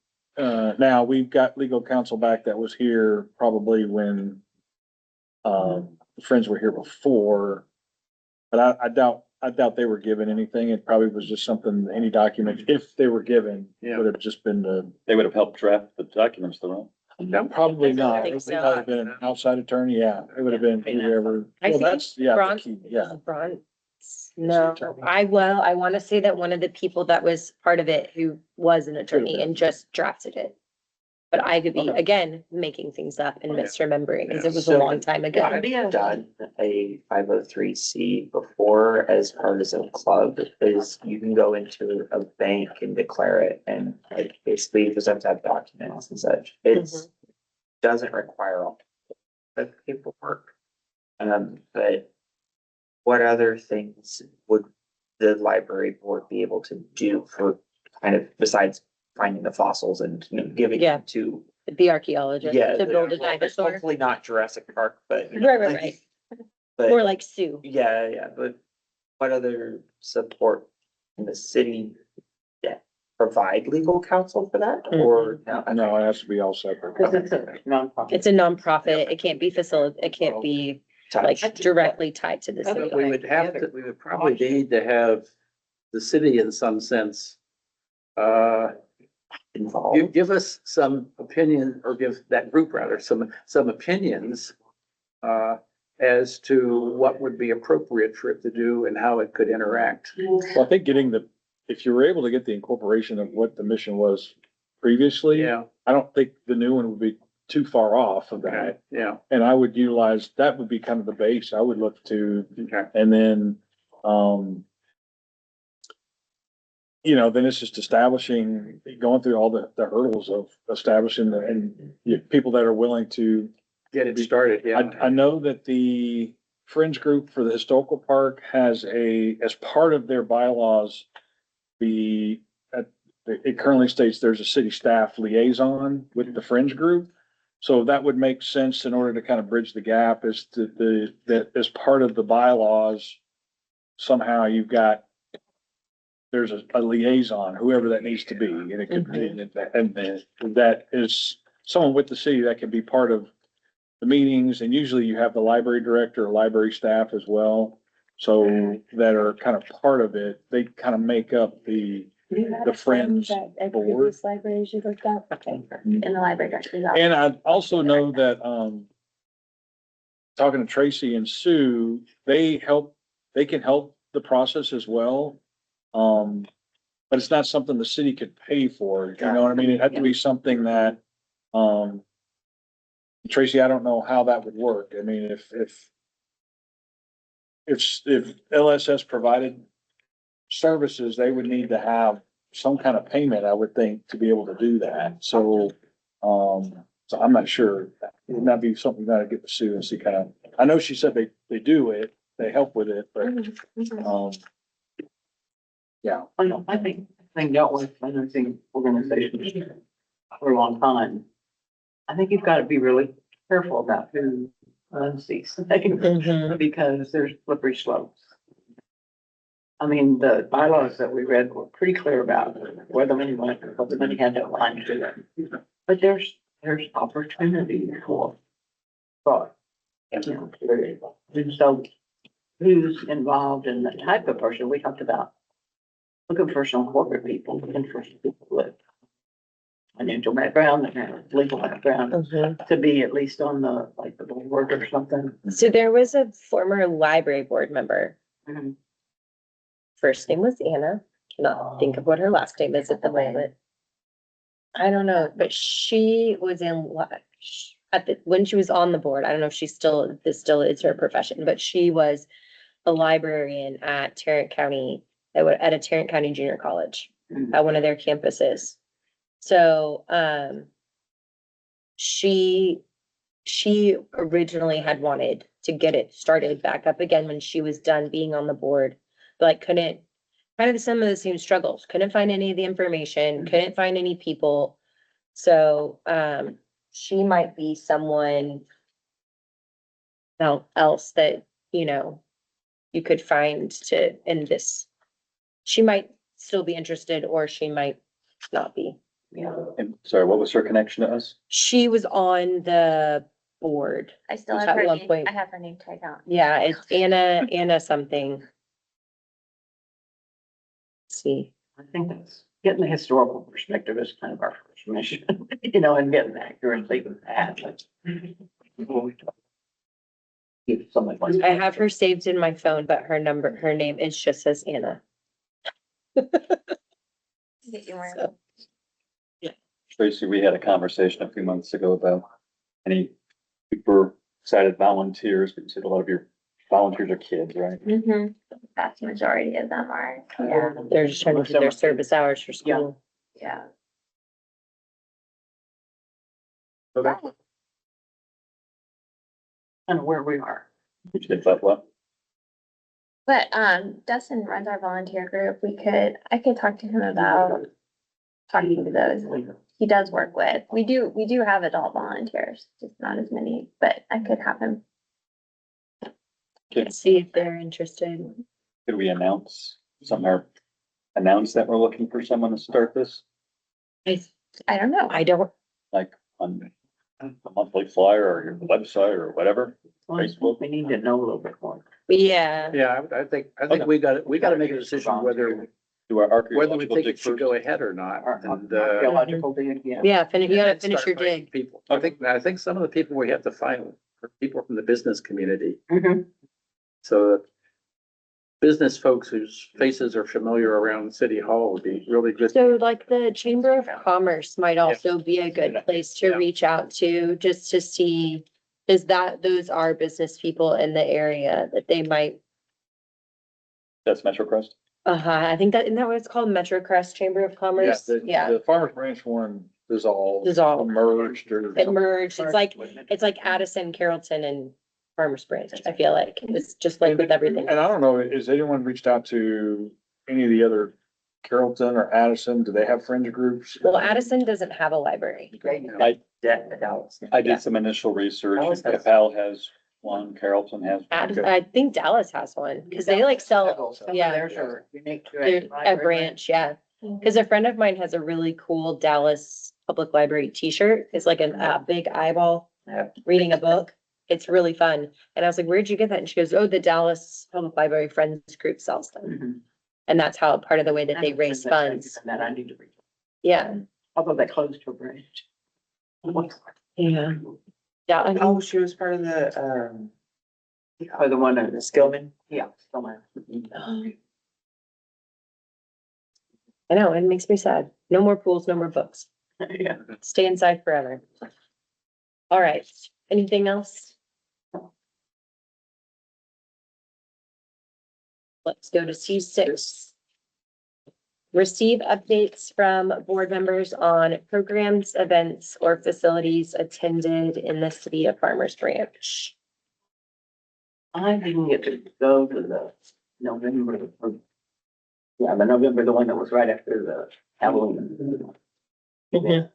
now we've got legal counsel back that was here probably when, friends were here before. But I doubt they were given anything. It probably was just something, any document, if they were given, Yeah. would have just been They would have helped draft the documents though. probably not. think It so. might have been an outside attorney, yeah. It would have been whoever. I Well, think that's, yeah, the Bron- key, yeah. No, I want to say that one of the people that was part of it who was an attorney and just drafted it. but I could be, Okay. again, making things up and Oh, yeah. misremembering, because Yeah. it was a So, long time ago. I've done a 503C before as part of a club, is you can go into a bank and declare it, and like basically you just have to have documents and such. It's, doesn't require all the paperwork. But what other things would the library board be able to do for kind of, besides finding the fossils and, you know, giving Yeah. it to, The archaeologist yeah. to build a well, dinosaur. Hopefully not Jurassic Park, but. you know, Right, right, like, right. But. More like Sue. Yeah, but what other support in the city that provide legal counsel for that, or? No, it has to be all separate. Cause it's a nonprofit. It's a nonprofit. It can't be it can't be like Touch. directly tied to the city. We would probably need to have the city in some sense, Involved. give us some opinion, or give that group rather, some opinions as to what would be appropriate for it to do and how it could interact. Well, I think if you were able to get the incorporation of what the mission was previously, Yeah, I don't think the new one would be too far off of okay, that. yeah, And I would utilize, that would be kind of the base I would look to, okay. and then, then it's just establishing, going through all the hurdles of establishing people that are willing to. Get it started, yeah. I know that the Friends Group for the Historical Park has as part of their bylaws, it currently states there's a city staff liaison with the Friends Group. So that would make sense in order to kind of bridge the gap, is that as part of the bylaws, somehow there's a liaison, whoever that needs to be, and it could be, and that is someone with the city that can be part of the meetings, and usually you have the library director or library staff as well. So that are kind of part of it. They kind of make up the Friends board. Libraries you looked up, okay, in the library director's office. And I also know that, talking to Tracy and Sue, they can help the process as well. But it's not something the city could pay for, you know what I mean? It had to be something that, Tracy, I don't know how that would work. I mean, if LSS provided services, they would need to have some kind of payment, I would think, to be able to do that. So I'm not sure. It might be something that I get to Sue and see kind of, I know she said they do it, they help with it, but, yeah. I know, I think dealt with financing organizations for a long time. I think you've got to be really careful about who runs these things, Mhm. because there's slippery slopes. I mean, the bylaws that we read were pretty clear about where the money went, what the money had to align to. But there's opportunity for fraud. You know, and so who's involved in the type of person we talked about? Looking for some corporate people, looking for some people with financial background and legal background Mhm. to be at least on the, like, the board or something. So there was a former library board member. Mhm. First name was Anna. Cannot think of what her last name is at the moment. I don't know, but she was when she was on the board. I don't know if this still is her profession, but she was a librarian at Tarrant County, at a Tarrant County Junior College, Mhm. at one of their campuses. So, she originally had wanted to get it started back up again when she was done being on the board, but like couldn't, kind of some of the same struggles, couldn't find any of the information, couldn't find any people. So, she might be someone else that, you could find in this. She might still be interested, or she might not be. And sorry, what was her connection to us? She was on the board. I still have At her one name, point. I have her name tagged on. Yeah, it's Anna something. Let's see. I think that's, getting the historical perspective is kind of our first mission, and getting accuracy with that. If somebody wants- I have her saved in my phone, but her name is just says Anna. Get you more. So, Tracy, we had a conversation a few months ago about any super excited volunteers, but you said a lot of your volunteers are kids, right? Mm-hmm. Vast majority of them are, yeah, They're just trying to do their service hours for school. yeah. Kind of where we are. You said what? But, Dustin runs our volunteer group. I could talk to him about talking to those he does work with. We do have adult volunteers, just not as many, but I could have him. See if they're interested. Could we announce that we're looking for someone to start this, I don't know. I don't, like on a monthly flyer or your website or whatever? Facebook? We need to know a little bit more. yeah. Yeah, I think we gotta make a decision whether Do our we archaeological think dig it should first? go ahead or not. And, Archaeological dig, yeah. Yeah, you gotta and finish start your finding dig. people. I think some of the people we have to find are people from the business community. Mhm. So that business folks whose faces are familiar around City Hall would be really good. So like the Chamber of Commerce might also be a good place to Yeah. reach out to, just to see, those are business people in the area that they might, That's MetroCrest? I think isn't that what it's called? Metro Crest Chamber of Commerce? Yeah, The Farmers Branch one dissolved. Dissolved. Merged or. it merged. It's like Addison, Carrollton and Farmers Branch, I feel like. It's just like with everything. And I don't know, has anyone reached out to any of the other Carrollton or Addison? Do they have fringe groups? Well, Addison doesn't have a library. I Dallas. I did some initial research. Dallas has- Cal has one, Carrollton has. one. I think Dallas has one, because they like sell, Some of yeah. theirs are unique to They're a branch, yeah. Cause a friend of mine has a really cool Dallas Public Library t-shirt. It's like a big eyeball Yep. reading a book. It's really fun. And I was like, where'd you get that? And she goes, oh, the Dallas Public Library Friends Group sells them. Mhm. And that's how, part of the way that they raise funds. That I need to read, Yeah, although they closed to a branch. yeah. Yeah, I know. Oh, she was part of the, Or the one the that, Skillman. yeah, somewhere. I know, it makes me sad. No more pools, no more books. Yeah. Stay inside forever. All right, anything else? Let's go to C6. Receive updates from board members on programs, events, or facilities attended in the city of Farmers Branch. I didn't get to go to the November. Yeah, the November, the one that was right after the Halloween. Mhm.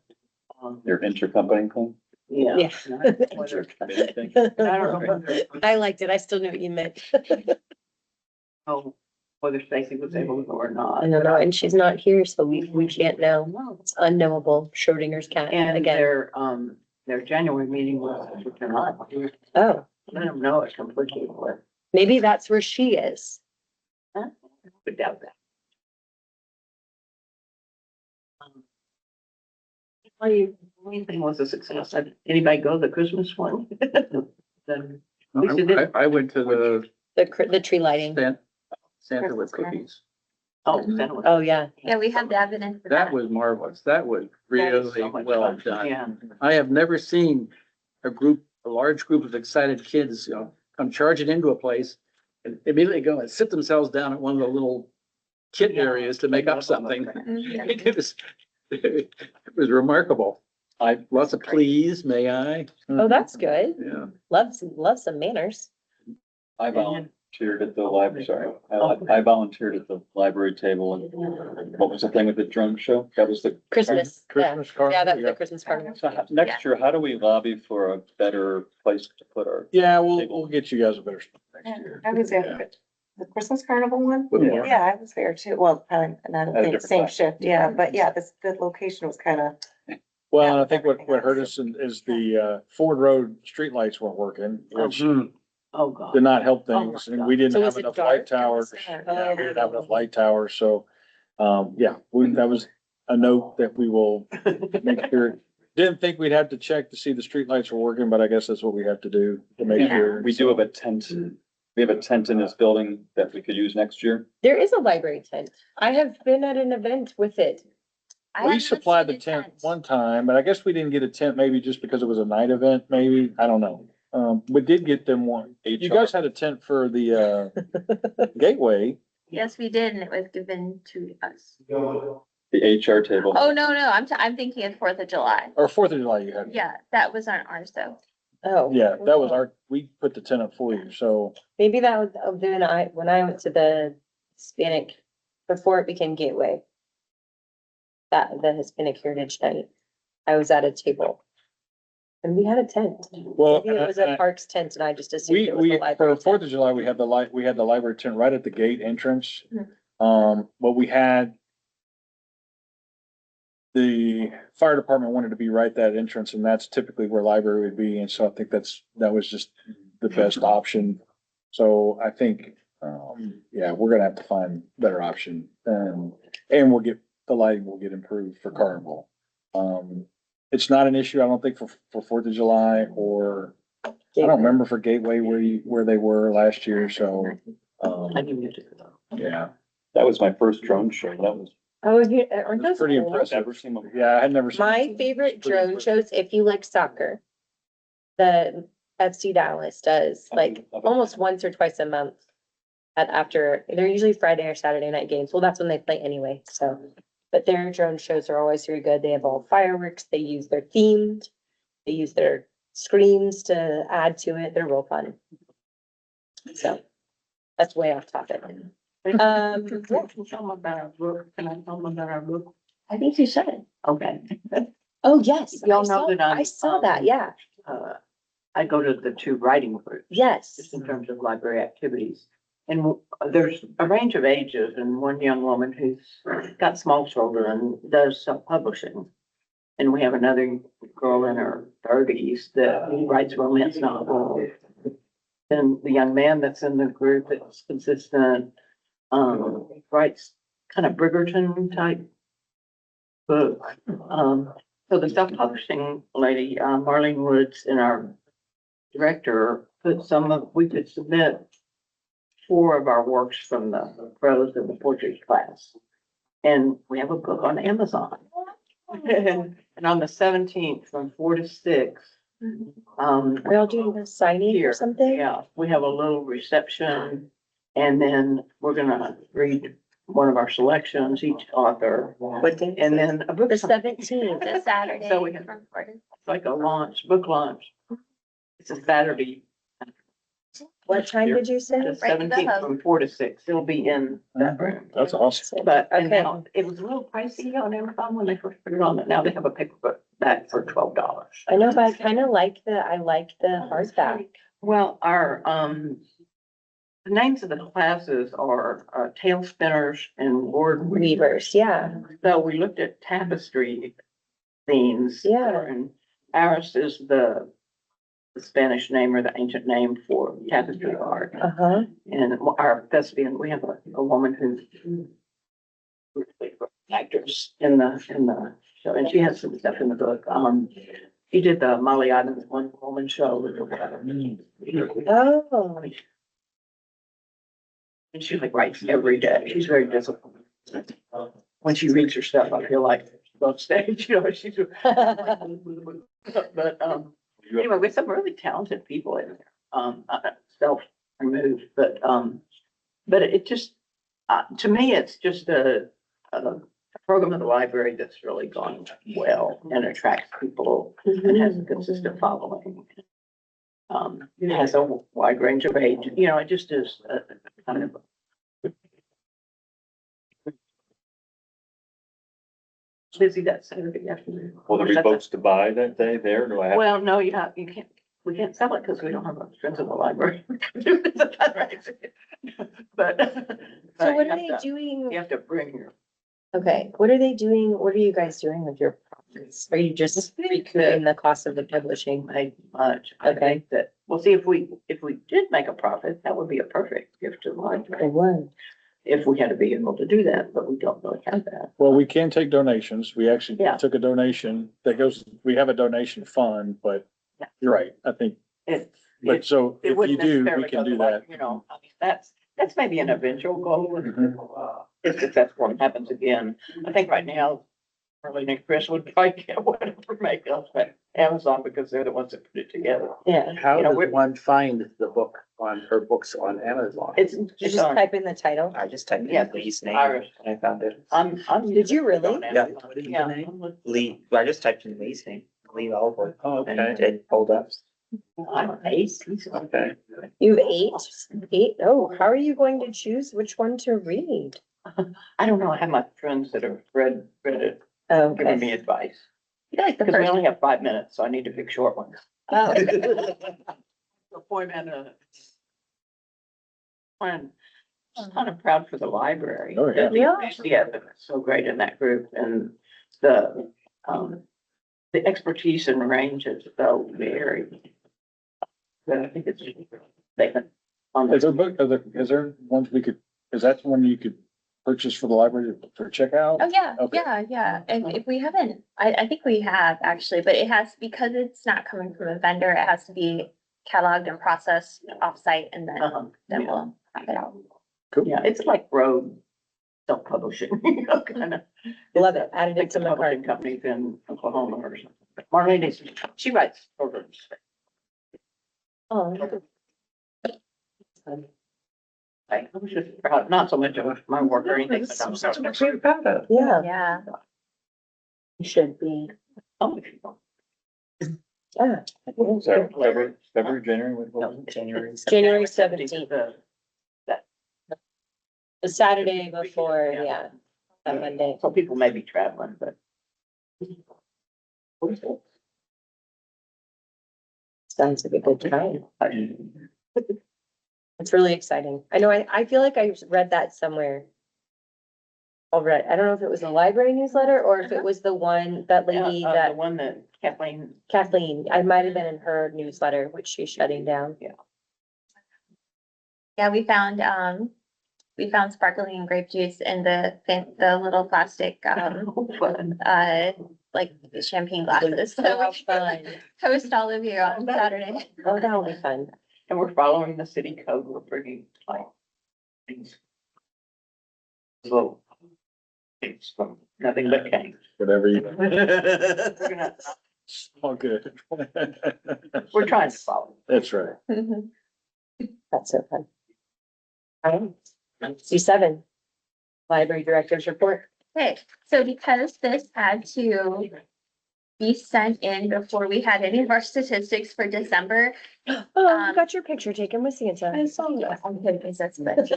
Your intercompany thing? Yeah. Yeah. Whether- Anything? I don't know whether, I liked it. I still knew what you meant. oh, whether Stacy was able to go or not. I don't know, and she's not here, so we can't know. It's unknowable. Schrodinger's cat And again. their January meeting was tonight. Oh, I don't know, it's completely, but maybe that's where she is. I doubt that. Main thing was a success. Did anybody go to the Christmas one? Then, least it did. I went to the The tree lighting. Santa with cookies. oh, that was. Oh, yeah. Yeah, we have the evidence for That that. was marvelous. That was That is really so much well fun. done. Yeah. I have never seen a large group of excited kids, come charging into a place and immediately go and sit themselves down at one of the little kit areas to make up something. Mhm. It was remarkable. Lots of please, may I? Oh, that's good. Yeah. Love some manners. I volunteered at the library, sorry. I volunteered at the library table and what was the thing with the drum show? That was the. Christmas. Yeah, Christmas card. yeah, that's the Christmas carnival. So next year, how do we lobby for a better place to put our? Yeah, we'll get you guys a better spot next year. I was there, the Christmas carnival one? With more. Yeah, I was there too. Well, probably not At a the different same time. shift, yeah, but yeah, the location was kind of, Well, and I think what hurt us is the Ford Road streetlights weren't working, which Oh, God. did not help Oh, things, my and we So didn't have was it enough dark? light towers. Yeah, we didn't have enough light towers, so, yeah, that was a note that we will make sure. Didn't think we'd have to check to see the streetlights were working, but I guess that's what we have to do to make Yeah. sure. We do have a tent. We have a tent in this building that we could use next year. There is a library tent. I have been at an event with it. I We haven't supplied the seen a tent one time, but I guess we didn't get a tent maybe just because it was a night event, maybe. I don't know. We did get them one. You guys had a tent for the, Gateway. Yes, we did, and it was given to us. The HR table. Oh, no, I'm thinking of 4th of July. Or 4th of July you had. Yeah, that was on ours though. Oh. Yeah, that was we put the tent up for you, so. Maybe that was, when I went to the Hispanic, before it became Gateway. The Hispanic Heritage Night, I was at a table. And we had a tent. Well, Maybe it was a Parks tent and I just assumed we, it was the for library. 4th of July, we had the library tent right at the gate entrance. Mhm. What we had. The fire department wanted to be right that entrance, and that's typically where library would be, and so I think that was just the best option. So I think, yeah, we're gonna have to find a better option, and the lighting will get improved for Carnival. It's not an issue, I don't think, for 4th of July, or, I don't remember for Gateway where they were last year, so, I didn't get to go. yeah. That was my first drone show. That was Oh, aren't It's those pretty cool? impressive. never seen them. Yeah, I had never seen. My favorite drone shows, if you like soccer, the FC Dallas does like almost once or twice a month. They're usually Friday or Saturday night games. Well, that's when they play anyway, so. But their drone shows are always very good. They have all fireworks. They use their themed. They use their screams to add to it. They're real fun. So that's way off topic. Can you tell them about our book? Can I tell them about our book? I think you should. Okay. Oh, yes. Y'all know that I saw that, yeah. I go to the 2 writing groups. Yes. Just in terms of library activities. And there's a range of ages and one young woman who's got small children and does self-publishing. And we have another girl in her 30s that writes romance novels. Then the young man that's in the group that's consistent, writes kind of Bridgerton type book. So the self-publishing lady, Marlene Woods, and our director, we could submit 4 of our works from the prose and the poetry class. And we have a book on Amazon. And on the 17th, from 4 to 6. Are y'all doing the signing Here, or something? yeah, we have a little reception, and then we're gonna read one of our selections, each author, What day? and then a book. The 17th. It's a Saturday. So we have- from 4 to- Like a book launch. It's a Saturday, What time did you say? the 17th, from 4 to 6. It'll be in that room. That's awesome. But, and Okay. now, it was a little pricey on Amazon when they first put it on, but now they have a paperback back for $12. I know, but I kind of like the hardback. Well, the names of the classes are tail spinners and word Weavers, yeah. So we looked at tapestry themes. Yeah. And ours is the Spanish name or the ancient name for tapestry art. Uh-huh. And our thespian, we have a woman who's actress in the show, and she has some stuff in the book. She did the Molly Adams one woman show. Oh, And she like writes every day. She's very disciplined. When she reads her stuff, I feel like she's on stage, she's. But, anyway, we have some really talented people in there, self-removed, but it just, to me, it's just a program of the library that's really gone well and attracts people and has a consistent following. It has a wide range of age, it just is a kind of. Busy that Saturday afternoon. Will there be books to buy that day there? Do I have? Well, no, you can't, we can't sell it because we don't have a friends in the library. But. so what you are have they to- doing? You have to bring your. Okay, what are they doing? What are you guys doing with your profits? Are you just recouping the cost of the publishing? Made much. I Okay. think that, we'll see if we did make a profit, that would be a perfect gift to the library. It would. If we had to be able to do that, but we don't really have that. Well, we can take donations. We actually Yeah. took a donation we have a donation fund, but Yeah. you're right. I think, It so if you wouldn't do, we necessarily can go do to, like, that. I mean, that's maybe an eventual goal. Mhm. If that's what happens again. I think right now, Marlene and Chris would probably get whatever makeup at Amazon because they're the ones that put it together. Yeah. How You know, does we're- one find the book on her books on Amazon? It's You it's just on type in the title. I just typed Yeah, in Lee's name Iris. and I found it. I'm. Did you really? on Yeah. Amazon. What is the Yeah, name? I'm with- Lee, I just typed in Lee's name, Lee Oliver. Oh, And okay, it pulled up. I'm an ace. okay. You have eight? Oh, how are you going to choose which one to read? I don't know. I have my friends that have read it, Oh, giving okay. me advice. I feel like the Because we first, only have 5 minutes, so I need to pick short ones. oh, Appointment, I'm just kind of proud for the library. Oh, yeah. The enthusiasm is so great in that group and the expertise and range is so varied. But I think it's, they can. Is there book, is there ones we could, is that one you could purchase for the library for checkout? oh, yeah, Okay. yeah. And if we haven't, I think we have actually, but it has, because it's not coming from a vendor, it has to be cataloged and processed offsite and then Yeah, we'll have it out. yeah, it's like road self-publishing, you know, kind of. Love it. Added it Like to the my publishing cart. companies in Oklahoma or something. Marlene is, she writes programs. Oh. I was just proud, not so much of my work or anything, but I'm so proud of. Yeah, Yeah. you should be. Yeah. February, January, what was No, it? January. January 17th, The the Saturday before, yeah, that Monday. So people may be traveling, but. Sounds like a good time. It's really exciting. I know, I feel like I read that somewhere. Already, I don't know if it was a library newsletter or if it was the one, that lady The that one that Kathleen, I might have been in her newsletter, which she's shutting down. Yeah, we found sparkling grape juice in the little plastic, like champagne glasses. So So we fun. host all of you on Saturday. Oh, that'll be fun. and we're following the city code, we're bringing like things. Little things from nothing but cane. Whatever you, We're gonna, all good. we're trying to follow. That's right. That's so fun. All right, C7, library director's report. Okay, so because this had to be sent in before we had any of our statistics for December. Oh, you got your picture taken with Santa. I saw that. I'm good, because that's good.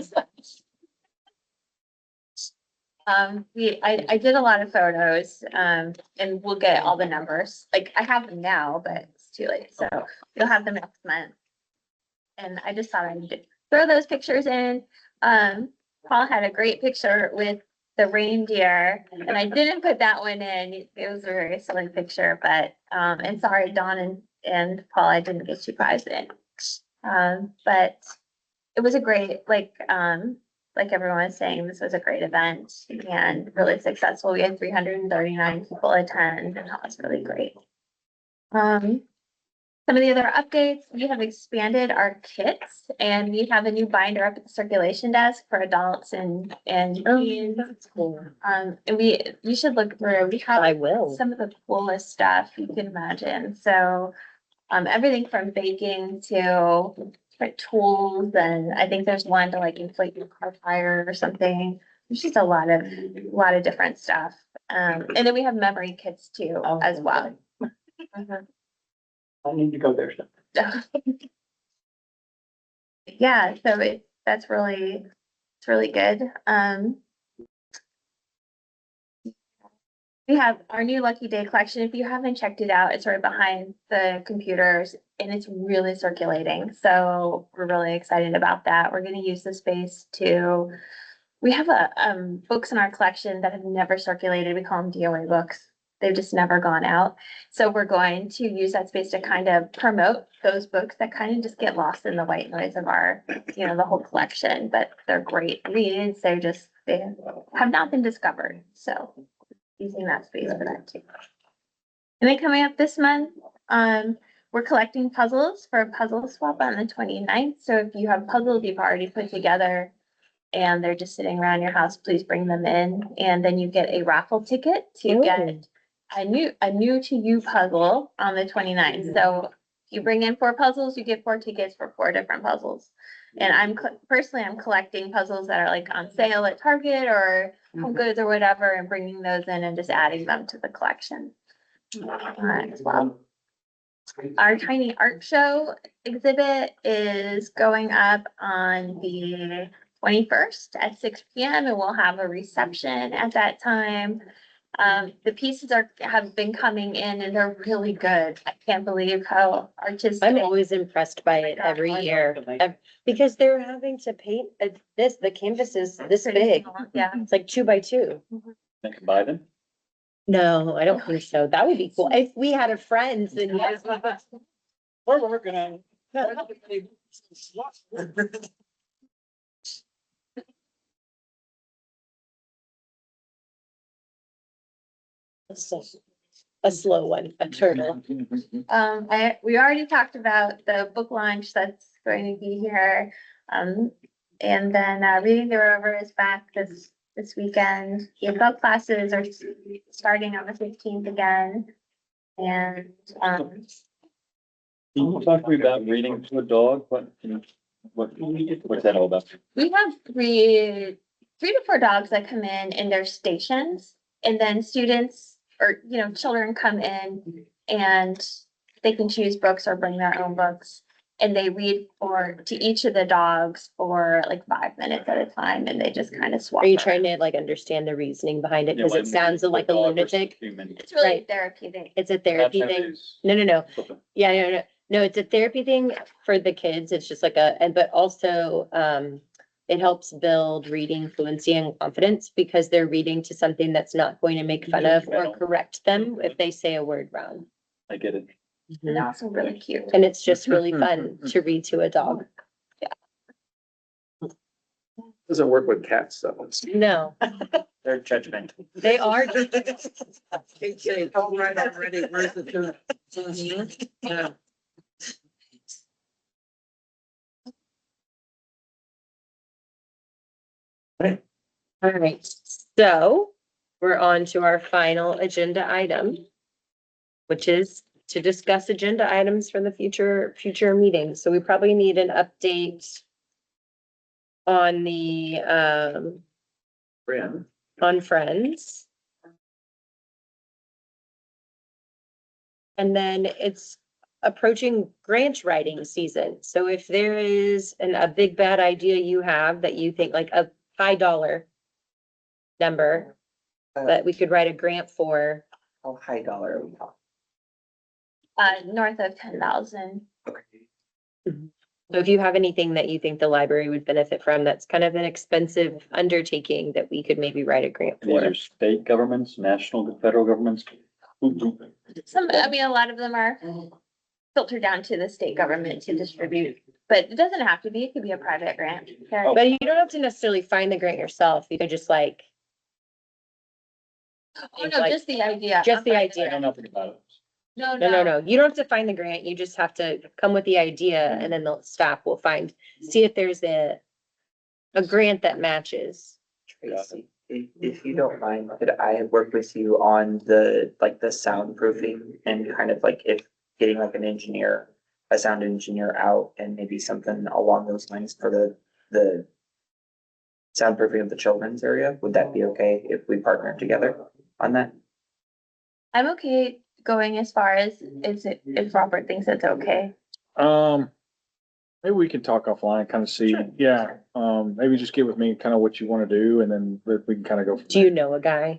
I did a lot of photos, and we'll get all the numbers. Like, I have them now, but it's too late, so you'll have them next month. And I just thought I'd throw those pictures in. Paul had a great picture with the reindeer, and I didn't put that one in. It was a very silly picture, but, and sorry, Dawn and Paul, I didn't get you guys in. But it was a great, like everyone was saying, this was a great event and really successful. We had 339 people attend, and that was really great. Some of the other updates, we have expanded our kits, and we have a new binder up at the circulation desk for adults and teens. That's cool. And you should look through, we have I will. some of the coolest stuff you can imagine. So, everything from baking to different tools, and I think there's one to like inflate your car tire or something. There's just a lot of different stuff. And then we have memory kits too, as well. Mhm. I need to go there. Yeah, so it's really good. We have our new Lucky Day collection. If you haven't checked it out, it's right behind the computers and it's really circulating. So we're really excited about that. We're gonna use the space we have books in our collection that have never circulated. We call them DOA books. They've just never gone out. So we're going to use that space to kind of promote those books that kind of just get lost in the white noise of our, the whole collection, but they're great reads. They have not been discovered. So using that space for that too. And then coming up this month, we're collecting puzzles for a puzzle swap on the 29th. So if you have puzzles you've already put together, and they're just sitting around your house, please bring them in. And then you get a raffle ticket to Ooh. get a new to you puzzle on the 29th. So if you bring in 4 puzzles, you get 4 tickets for 4 different puzzles. And personally, I'm collecting puzzles that are like on sale at Target or Home Goods or whatever, and bringing those in and just adding them to the collection. As well. Our tiny art show exhibit is going up on the 21st at 6 p.m. and we'll have a reception at that time. The pieces have been coming in and they're really good. I can't believe how artistic. I'm always impressed by it every year, because they're having to paint the canvas is this big. Yeah. It's like 2 by 2. They can buy them. No, I don't think so. That would be cool. If we had a friend, then yes. We're working on A slow one, a turtle. We already talked about the book launch that's going to be here. And then, Reading the River is back this weekend. The adult classes are starting on the 15th again. And, Can you talk to me about reading to a dog? What's that all about? we have three to four dogs that come in their stations. And then students or, children come in and they can choose books or bring their own books. And they read to each of the dogs for like 5 minutes at a time, and they just kind of swap. Are you around. trying to like understand the reasoning behind it? Cause Yeah, it sounds like a dog versus lunatic. human. It's really Right. therapeutic. It's a therapy That's how it thing. is. No. Okay. Yeah, no. No, it's a therapy thing for the kids. It's just like but also, it helps build reading fluency and confidence because they're reading to something that's not going to make fun of or correct them if they say a word wrong. I get it. And they're also really cute. And it's just really fun to read to a dog. Doesn't work with cats, though. No, They're judgmental. they are. Oh, right, already, where's the tune? Yeah. All right, so we're on to our final agenda item, which is to discuss agenda items for the future meetings. So we probably need an update on the, Fran. on Friends. And then it's approaching grant writing season. So if there is a big bad idea you have that you think like a high dollar number that we could write a grant for, How high dollar are we talking? North of 10,000. Okay. so if you have anything that you think the library would benefit from, that's kind of an expensive undertaking that we could maybe write a grant These for. are state governments, national, federal governments. A lot of them are filtered down to the state government to distribute, but it doesn't have to be. It could be a private grant. Oh. But you don't have to necessarily find the grant yourself. You could just like, Oh, no, just the idea. just the I idea. know nothing about it. No. No. You don't have to find the grant. You just have to come with the idea and then the staff will see if there's a grant that matches. Tracy, if you don't mind, could I work with you on the soundproofing and kind of like if getting like a sound engineer out and maybe something along those lines for the soundproofing of the children's area? Would that be okay if we partner together on that? I'm okay going as far as if Robert thinks it's okay. Maybe we can talk offline, kind of see, yeah, maybe just get with me kind of what you want to do and then we can kind of go. from Do you know a guy?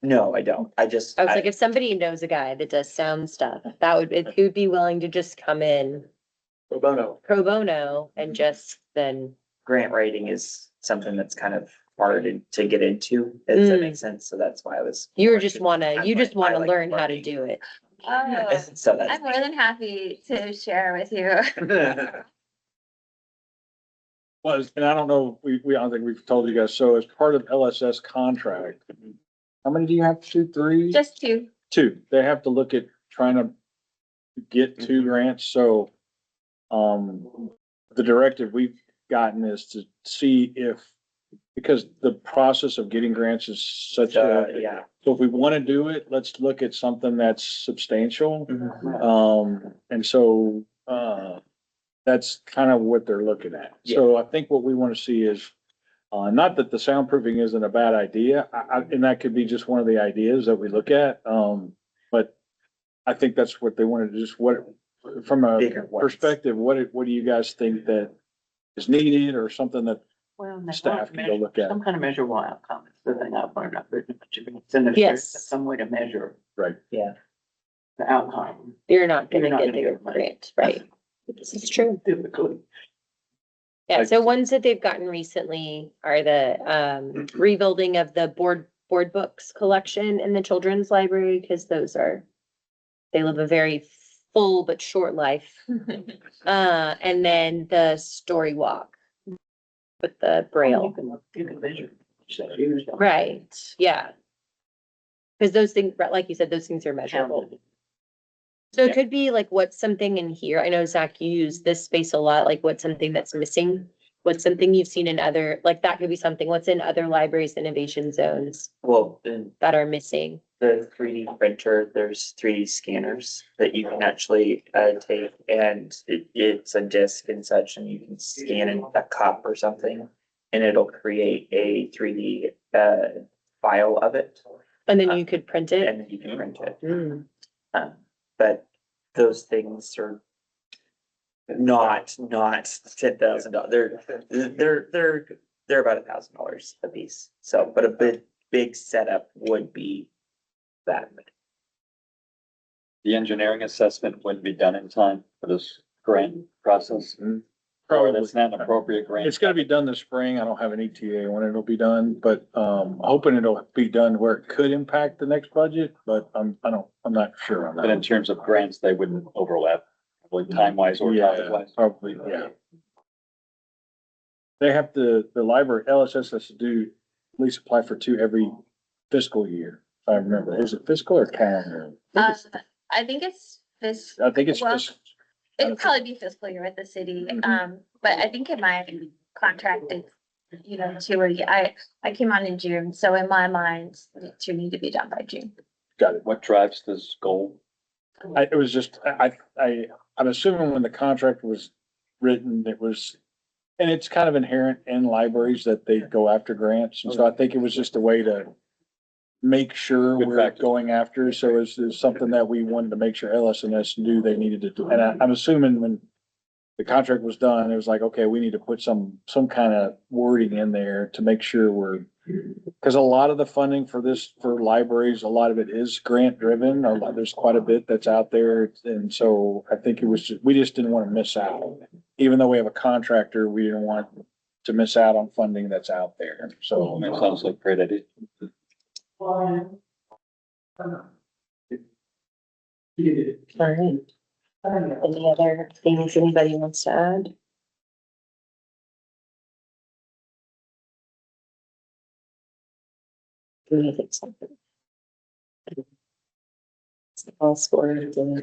No, I don't. I was like, if somebody knows a guy that does sound stuff, who'd be willing to just come in Pro bono. pro bono and just then, grant writing is something that's kind of hard to get into. Does that make sense? So that's why I was. you just wanna I like learn how to working. do it. Oh, So that's. I'm more than happy to share with you. And I don't know, I don't think we've told you guys, so as part of LSS contract, how many do you have to do? 3? Just to, 2. They have to look at trying to get 2 grants, so the directive we've gotten is to see if because the process of getting grants is such a, Yeah. so if we want to do it, let's look at something that's substantial. Mhm. And so, that's kind of what they're looking at. So I think what we want to see is, not that the soundproofing isn't a bad idea, and that could be just one of the ideas that we look at. But I think that's what they wanted to just, what, from a Bigger ones. perspective, what do you guys think that is needed or something that Well, and they staff want to can go measure- look at? Some kind of measurable outcome. It's the thing I've learned. I've written a bunch of grants, and there's Yes. some way to measure Right. Yeah. the outcome. You're not You're gonna not get gonna bigger get money. grant, right? This is true. Typically. Yeah, so ones that they've gotten recently are the rebuilding of the board books collection in the children's library, because those are, they live a very full but short life. And then the story walk with the braille. You can measure. So used. Right, yeah. Because those things, like you said, those things are measurable. Counted. So it Yeah. could be like, what's something in here? I know Zach, you use this space a lot, like what's something that's missing? What's something you've seen in other, like that could be something, what's in other libraries, innovation zones Well, in that are missing? the 3D printer, there's 3D scanners that you can actually take, and it's a disc and such, and you can scan in a cup or something, and it'll create a 3D file of it, And then you could print it? and then you can print it. Mm. But those things are not $10,000. They're about $1,000 a piece. So, but a big setup would be that. The engineering assessment wouldn't be done in time for this grant process. Or that's not an appropriate grant. It's gonna be done this spring. I don't have an ETA when it'll be done, but, hoping it'll be done where it could impact the next budget, but I'm not sure on But in that. terms of grants, they wouldn't overlap, like time wise or topic Yeah, wise. probably, yeah. They have to, the library, LSS has to do, at least apply for 2 every fiscal year, if I remember. Is it fiscal or calendar? I think it's this, I think it's well, fiscal. it'd probably be fiscal year with the city, but I think in my contract, it's, you know, 2 or, I came on in June, so in my mind, the 2 need to be done by June. Got it. What drives this goal? It was just, I'm assuming when the contract was written, it was, and it's kind of inherent in libraries that they go after grants. And so I think it was just a way to make sure Good we're practice. going after. So it's something that we wanted to make sure LSNS knew they needed to do. And I'm assuming when the contract was done, it was like, okay, we need to put some kind of wording in there to make sure because a lot of the funding for this, for libraries, a lot of it is grant driven. There's quite a bit that's out there. And so I think we just didn't want to miss out. Even though we have a contractor, we didn't want to miss out on funding that's out there. So. It sounds like a great idea. All right. Any other things anybody wants to add? Do you think something? All scored. All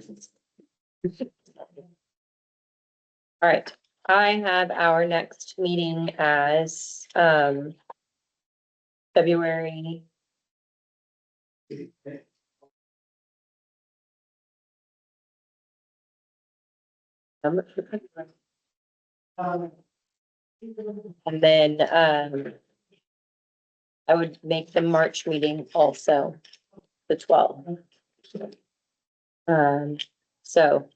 right, I have our next meeting as, February. And then, I would make the March meeting also the 12th. So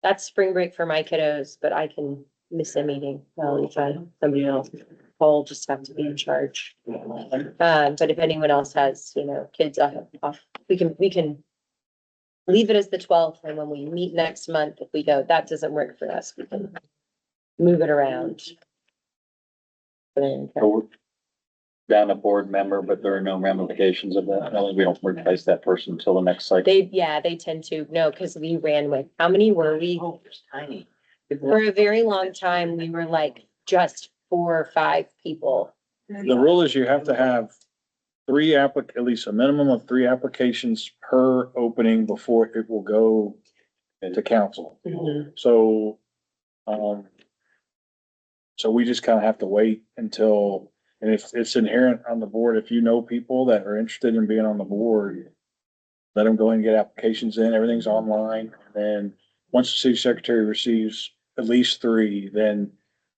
that's spring break for my kiddos, but I can miss a meeting. Well, if somebody else, I'll just have to be in charge. But if anyone else has, kids off, we can leave it as the 12th, and when we meet next month, if we go, that doesn't work for us, we can move it around. So we're down a board member, but there are no ramifications of that. No, we don't replace that person until the next cycle. They tend to, no, because we ran with, how many were we? Oh, it's tiny. For a very long time, we were like just 4 or 5 people. The rule is you have to have at least a minimum of 3 applications per opening before it will go to council. So, so we just kind of have to wait until, And it's inherent on the board. If you know people that are interested in being on the board, let them go and get applications in. Everything's online. And once the city secretary receives at least 3, then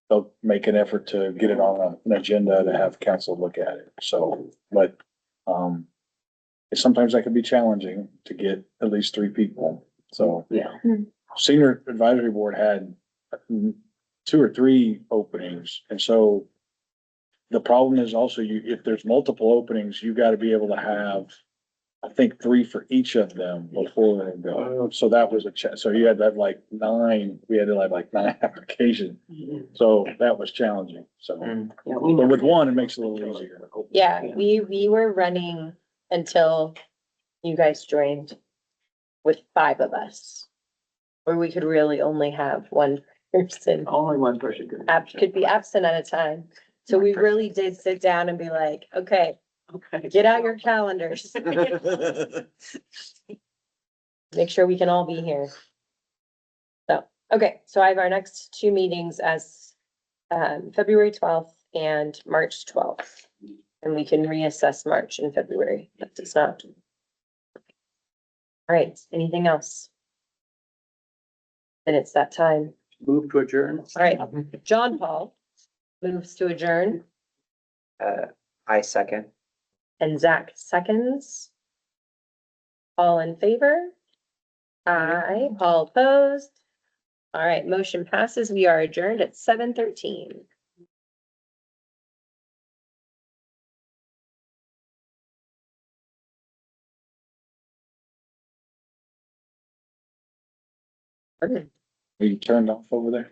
they'll make an effort to get it on an agenda to have council look at it. So, but, sometimes that can be challenging to get at least 3 people. So Yeah. senior advisory board had 2 or 3 openings. And so the problem is also if there's multiple openings, you gotta be able to have, I think, 3 for each of them before they go. So that was so you had to have like 9, we had to have like 9 applications. So that was challenging. So, Yeah, we but know. with one, it makes it a little easier. Yeah, we were running until you guys joined with 5 of us. Where we could really only have one person, Only one person could. could be absent at a time. So we really did sit down and be like, okay, Okay. get out your calendars. Make sure we can all be here. So, okay, so I have our next 2 meetings as February 12th and March 12th. And we can reassess March and February. That does not. All right, anything else? Then it's that time. Move to adjourn. All right, John Paul moves to adjourn I second. and Zach seconds. All in favor? Aye. All opposed? All right, motion passes. We are adjourned at 7:13. Are you turned off over there?